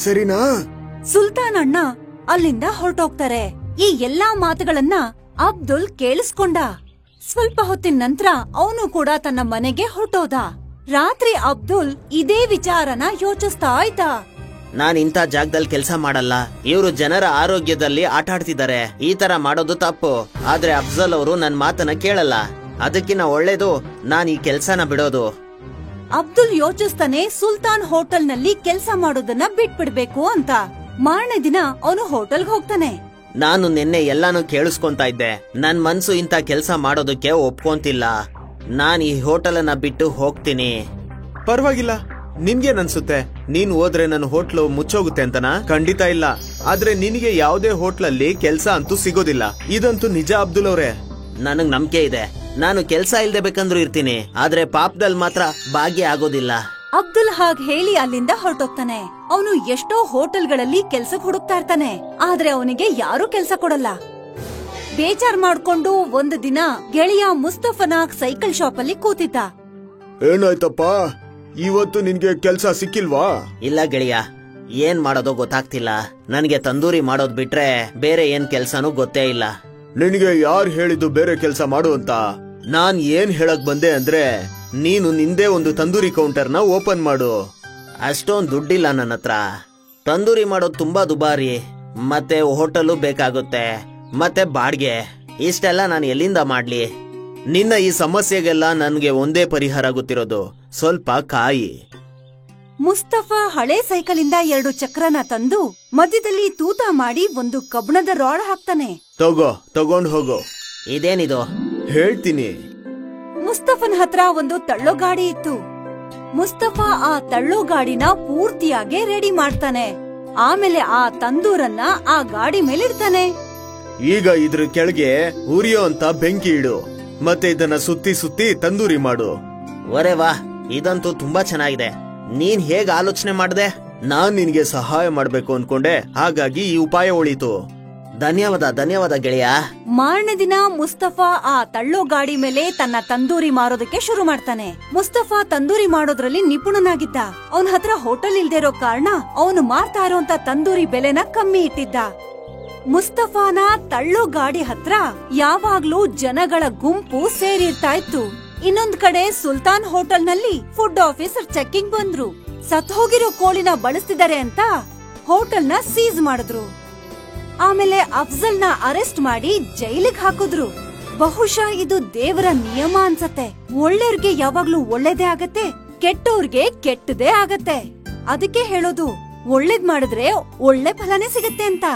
ಸರಿನಾ? ಸುಲ್ತಾನ್ ಅಣ್ಣ ಅಲ್ಲಿಂದ ಹೊರಟೋಗ್ತಾರೆ. ಈ ಎಲ್ಲಾ ಮಾತುಗಳನ್ನ ಅಬ್ದುಲ್ ಕೇಳಿಸ್ಕೊಂಡ. ಸ್ವಲ್ಪ ಹೊತ್ತಿನ ನಂತರ ಅವನು ಕೂಡ ತನ್ನ ಮನೆಗೆ ಹೊರಟೋದ. ರಾತ್ರಿ ಅಬ್ದುಲ್ ಇದೇ ವಿಚಾರನ ಯೋಚಿಸ್ತಾ ಇದ್ದ. ನಾನ್ ಇಂಥ ಜಾಗದಲ್ಲಿ ಕೆಲಸ ಮಾಡಲ್ಲ. ಇವರು ಜನರ ಆರೋಗ್ಯದಲ್ಲಿ ಆಟ ಆಡ್ತಿದ್ದಾರೆ. ಈ ತರ ಮಾಡೋದು ತಪ್ಪು. ಆದ್ರೆ ಅಫ್ಜಲ್ ಅವರು ನನ್ ಮಾತನ್ನ ಕೇಳಲ್ಲ. ಅದಕ್ಕಿಂತ ಒಳ್ಳೇದು ನಾನ್ ಈ ಕೆಲ್ಸನ ಬಿಡೋದು. ಅಬ್ದುಲ್ ಯೋಚಿಸ್ತಾನೆ ಸುಲ್ತಾನ್ ಹೋಟೆಲ್ ನಲ್ಲಿ ಕೆಲಸ ಮಾಡೋದನ್ನ ಬಿಟ್ಬಿಡ್ಬೇಕು ಅಂತ. ಮಾರನೇ ದಿನ ಅವನು ಹೋಟೆಲ್ಗೆ ಹೋಗ್ತಾನೆ. ನಾನು ನಿನ್ನೆ ಎಲ್ಲಾನು ಕೇಳಿಸ್ಕೊಂತಾ ಇದ್ದೆ. ನನ್ ಮನ್ಸು ಇಂಥ ಕೆಲ್ಸ ಮಾಡೋದಕ್ಕೆ ಒಪ್ಕೊಂತಿಲ್ಲ. ನಾನ್ ಈ ಹೋಟೆಲನ್ನ ಬಿಟ್ಟು ಹೋಗ್ತೀನಿ. ಪರವಾಗಿಲ್ಲ, ನಿನ್ಗೇನನ್ಸುತ್ತೆ? ನೀನ್ ಹೋದ್ರೆ ನನ್ನ ಹೋಟ್ಲು ಮುಚ್ಚೋಗುತ್ತೆ ಅಂತನಾ? ಖಂಡಿತ ಇಲ್ಲ. ಆದ್ರೆ ನಿನಗೆ ಯಾವುದೇ ಹೋಟ್ಲಲ್ಲಿ ಕೆಲ್ಸ ಅಂತೂ ಸಿಗೋದಿಲ್ಲ. ಇದಂತೂ ನಿಜ ಅಬ್ದುಲ್ ಅವ್ರೆ. ನನಗ್ ನಂಬಿಕೆ ಇದೆ. ನಾನು ಕೆಲ್ಸ ಇಲ್ದೆ ಬೇಕಂದ್ರೂ ಇರ್ತೀನಿ, ಆದ್ರೆ ಪಾಪದಲ್ಲಿ ಮಾತ್ರ ಭಾಗ್ಯ ಆಗೋದಿಲ್ಲ. ಅಬ್ದುಲ್ ಹಾಗ್ ಹೇಳಿ ಅಲ್ಲಿಂದ ಹೊರಟೋಗ್ತಾನೆ. ಅವನು ಎಷ್ಟೋ ಹೋಟೆಲ್ಗಳಲ್ಲಿ ಕೆಲ್ಸಕ್ ಹುಡುಕ್ತಾ ಇರ್ತಾನೆ, ಆದ್ರೆ ಅವನಿಗೆ ಯಾರೂ ಕೆಲ್ಸ ಕೊಡಲ್ಲ. ಬೇಜಾರ್ ಮಾಡ್ಕೊಂಡು ಒಂದು ದಿನ ಗೆಳೆಯ ಮುಸ್ತಫನ ಸೈಕಲ್ ಶಾಪ್ ಅಲ್ಲಿ ಕೂತಿದ್ದ. ಏನಾಯ್ತಪ್ಪ, ಇವತ್ತು ನಿನ್ಗೆ ಕೆಲ್ಸ ಸಿಕ್ಕಿಲ್ವಾ? ಇಲ್ಲ ಗೆಳೆಯ, ಏನ್ ಮಾಡೋದೋ ಗೊತ್ತಾಗ್ತಿಲ್ಲ. ನನ್ಗೆ ತಂದೂರಿ ಮಾಡೋದ್ ಬಿಟ್ರೆ ಬೇರೆ ಏನ್ ಕೆಲ್ಸನೂ ಗೊತ್ತೇ ಇಲ್ಲ. ನಿನಗೆ ಯಾರು ಹೇಳಿದ್ದು ಬೇರೆ ಕೆಲ್ಸ ಮಾಡು ಅಂತ? ನಾನ್ ಏನ್ ಹೇಳಕ್ ಬಂದೆ ಅಂದ್ರೆ, ನೀನು ನಿಂದೇ ಒಂದು ತಂದೂರಿ ಕೌಂಟರ್ನ ಓಪನ್ ಮಾಡು. ಅಷ್ಟೊಂದ್ ದುಡ್ಡಿಲ್ಲ ನನ್ನ ಹತ್ರ. ತಂದೂರಿ ಮಾಡೋದ್ ತುಂಬಾ ದುಬಾರಿ, ಮತ್ತೆ ಹೋಟೆಲು ಬೇಕಾಗುತ್ತೆ, ಮತ್ತೆ ಬಾಡ್ಗೆ. ಇಷ್ಟೆಲ್ಲ ನಾನು ಎಲ್ಲಿಂದ ಮಾಡ್ಲಿ? ನಿನ್ನ ಈ ಸಮಸ್ಯೆಗೆಲ್ಲ ನನ್ಗೆ ಒಂದೇ ಪರಿಹಾರ ಗೊತ್ತಿರೋದು, ಸ್ವಲ್ಪ ಕಾಯಿ. ಮುಸ್ತಫಾ ಹಳೆ ಸೈಕಲಿಂದ 2 ಚಕ್ರನ ತಂದು ಮಧ್ಯದಲ್ಲಿ ತೂತ ಮಾಡಿ ಒಂದು ಕಬ್ಣದ ರಾಡ್ ಹಾಕ್ತಾನೆ. ತಗೊಂಡ್ ಹೋಗೋ. ಇದೇನಿದು? ಹೇಳ್ತೀನಿ. ಮುಸ್ತಫನ್ ಹತ್ರ ಒಂದು ತಳ್ಳೋ ಗಾಡಿ ಇತ್ತು. ಮುಸ್ತಫಾ ಆ ತಳ್ಳೋ ಗಾಡಿನ ಪೂರ್ತಿಯಾಗಿ ರೆಡಿ ಮಾಡ್ತಾನೆ. ಆಮೇಲೆ ಆ ತಂದೂರನ್ನ ಆ ಗಾಡಿ ಮೇಲಿಡ್ತಾನೆ. ಈಗ ಇದ್ರ ಕೆಳಗೆ ಉರಿಯೋ ಅಂತ ಬೆಂಕಿ ಇಡು, ಮತ್ತೆ ಇದನ್ನ ಸುತ್ತಿ ಸುತ್ತಿ ತಂದೂರಿ ಮಾಡು. ಒರೆ ವಾ, ಇದಂತೂ ತುಂಬಾ ಚೆನ್ನಾಗಿದೆ. ನೀನ್ ಹೇಗ್ ಆಲೋಚನೆ ಮಾಡ್ದೆ? ನಾನ್ ನಿನ್ಗೆ ಸಹಾಯ ಮಾಡ್ಬೇಕು ಅನ್ಕೊಂಡೆ, ಹಾಗಾಗಿ ಈ ಉಪಾಯ ಉಳಿತು. ಧನ್ಯವಾದ ಗೆಳೆಯ. ಮಾರನೇ ದಿನ ಮುಸ್ತಫಾ ಆ ತಳ್ಳೋ ಗಾಡಿ ಮೇಲೆ ತನ್ನ ತಂದೂರಿ ಮಾರೋದಕ್ಕೆ ಶುರು ಮಾಡ್ತಾನೆ. ಮುಸ್ತಫಾ ತಂದೂರಿ ಮಾಡೋದ್ರಲ್ಲಿ ನಿಪುಣನಾಗಿದ್ದ. ಅವನ ಹತ್ರ ಹೋಟೆಲ್ ಇಲ್ದೇ ಇರೋ ಕಾರಣ ಅವನು ಮಾರ್ತಾ ಇರೋಂತ ತಂದೂರಿ ಬೆಲೆನ ಕಮ್ಮಿ ಇಟ್ಟಿದ್ದ. ಮುಸ್ತಫಾನ ತಳ್ಳೋ ಗಾಡಿ ಹತ್ರ ಯಾವಾಗ್ಲೂ ಜನಗಳ ಗುಂಪು ಸೇರಿರ್ತಾ ಇತ್ತು. ಇನ್ನೊಂದ್ ಕಡೆ ಸುಲ್ತಾನ್ ಹೋಟೆಲ್ ನಲ್ಲಿ ಫುಡ್ ಆಫೀಸರ್ ಚೆಕಿಂಗ್ ಬಂದ್ರು. ಸತ್ ಹೋಗಿರೋ ಕೋಳಿನ ಬಳಸ್ತಿದ್ದಾರೆ ಅಂತ ಹೋಟೆಲ್ ನ ಸೀಸ್ ಮಾಡಿದ್ರು. ಆಮೇಲೆ ಅಫ್ಜಲ್ ನ ಅರೆಸ್ಟ್ ಮಾಡಿ ಜೈಲಿಗೆ ಹಾಕಿದ್ರು. ಬಹುಶಃ ಇದು ದೇವರ ನಿಯಮ ಅನ್ಸತ್ತೆ. ಒಳ್ಳೆಯವ್ರಿಗೆ ಯಾವಾಗ್ಲೂ ಒಳ್ಳೇದೇ ಆಗತ್ತೆ, ಕೆಟ್ಟವ್ರಿಗೆ ಕೆಟ್ಟದೇ ಆಗತ್ತೆ. ಅದಕ್ಕೆ ಹೇಳೋದು, ಒಳ್ಳೇದ್ ಮಾಡಿದ್ರೆ ಒಳ್ಳೆ ಫಲನೇ ಸಿಗತ್ತೆ ಅಂತ.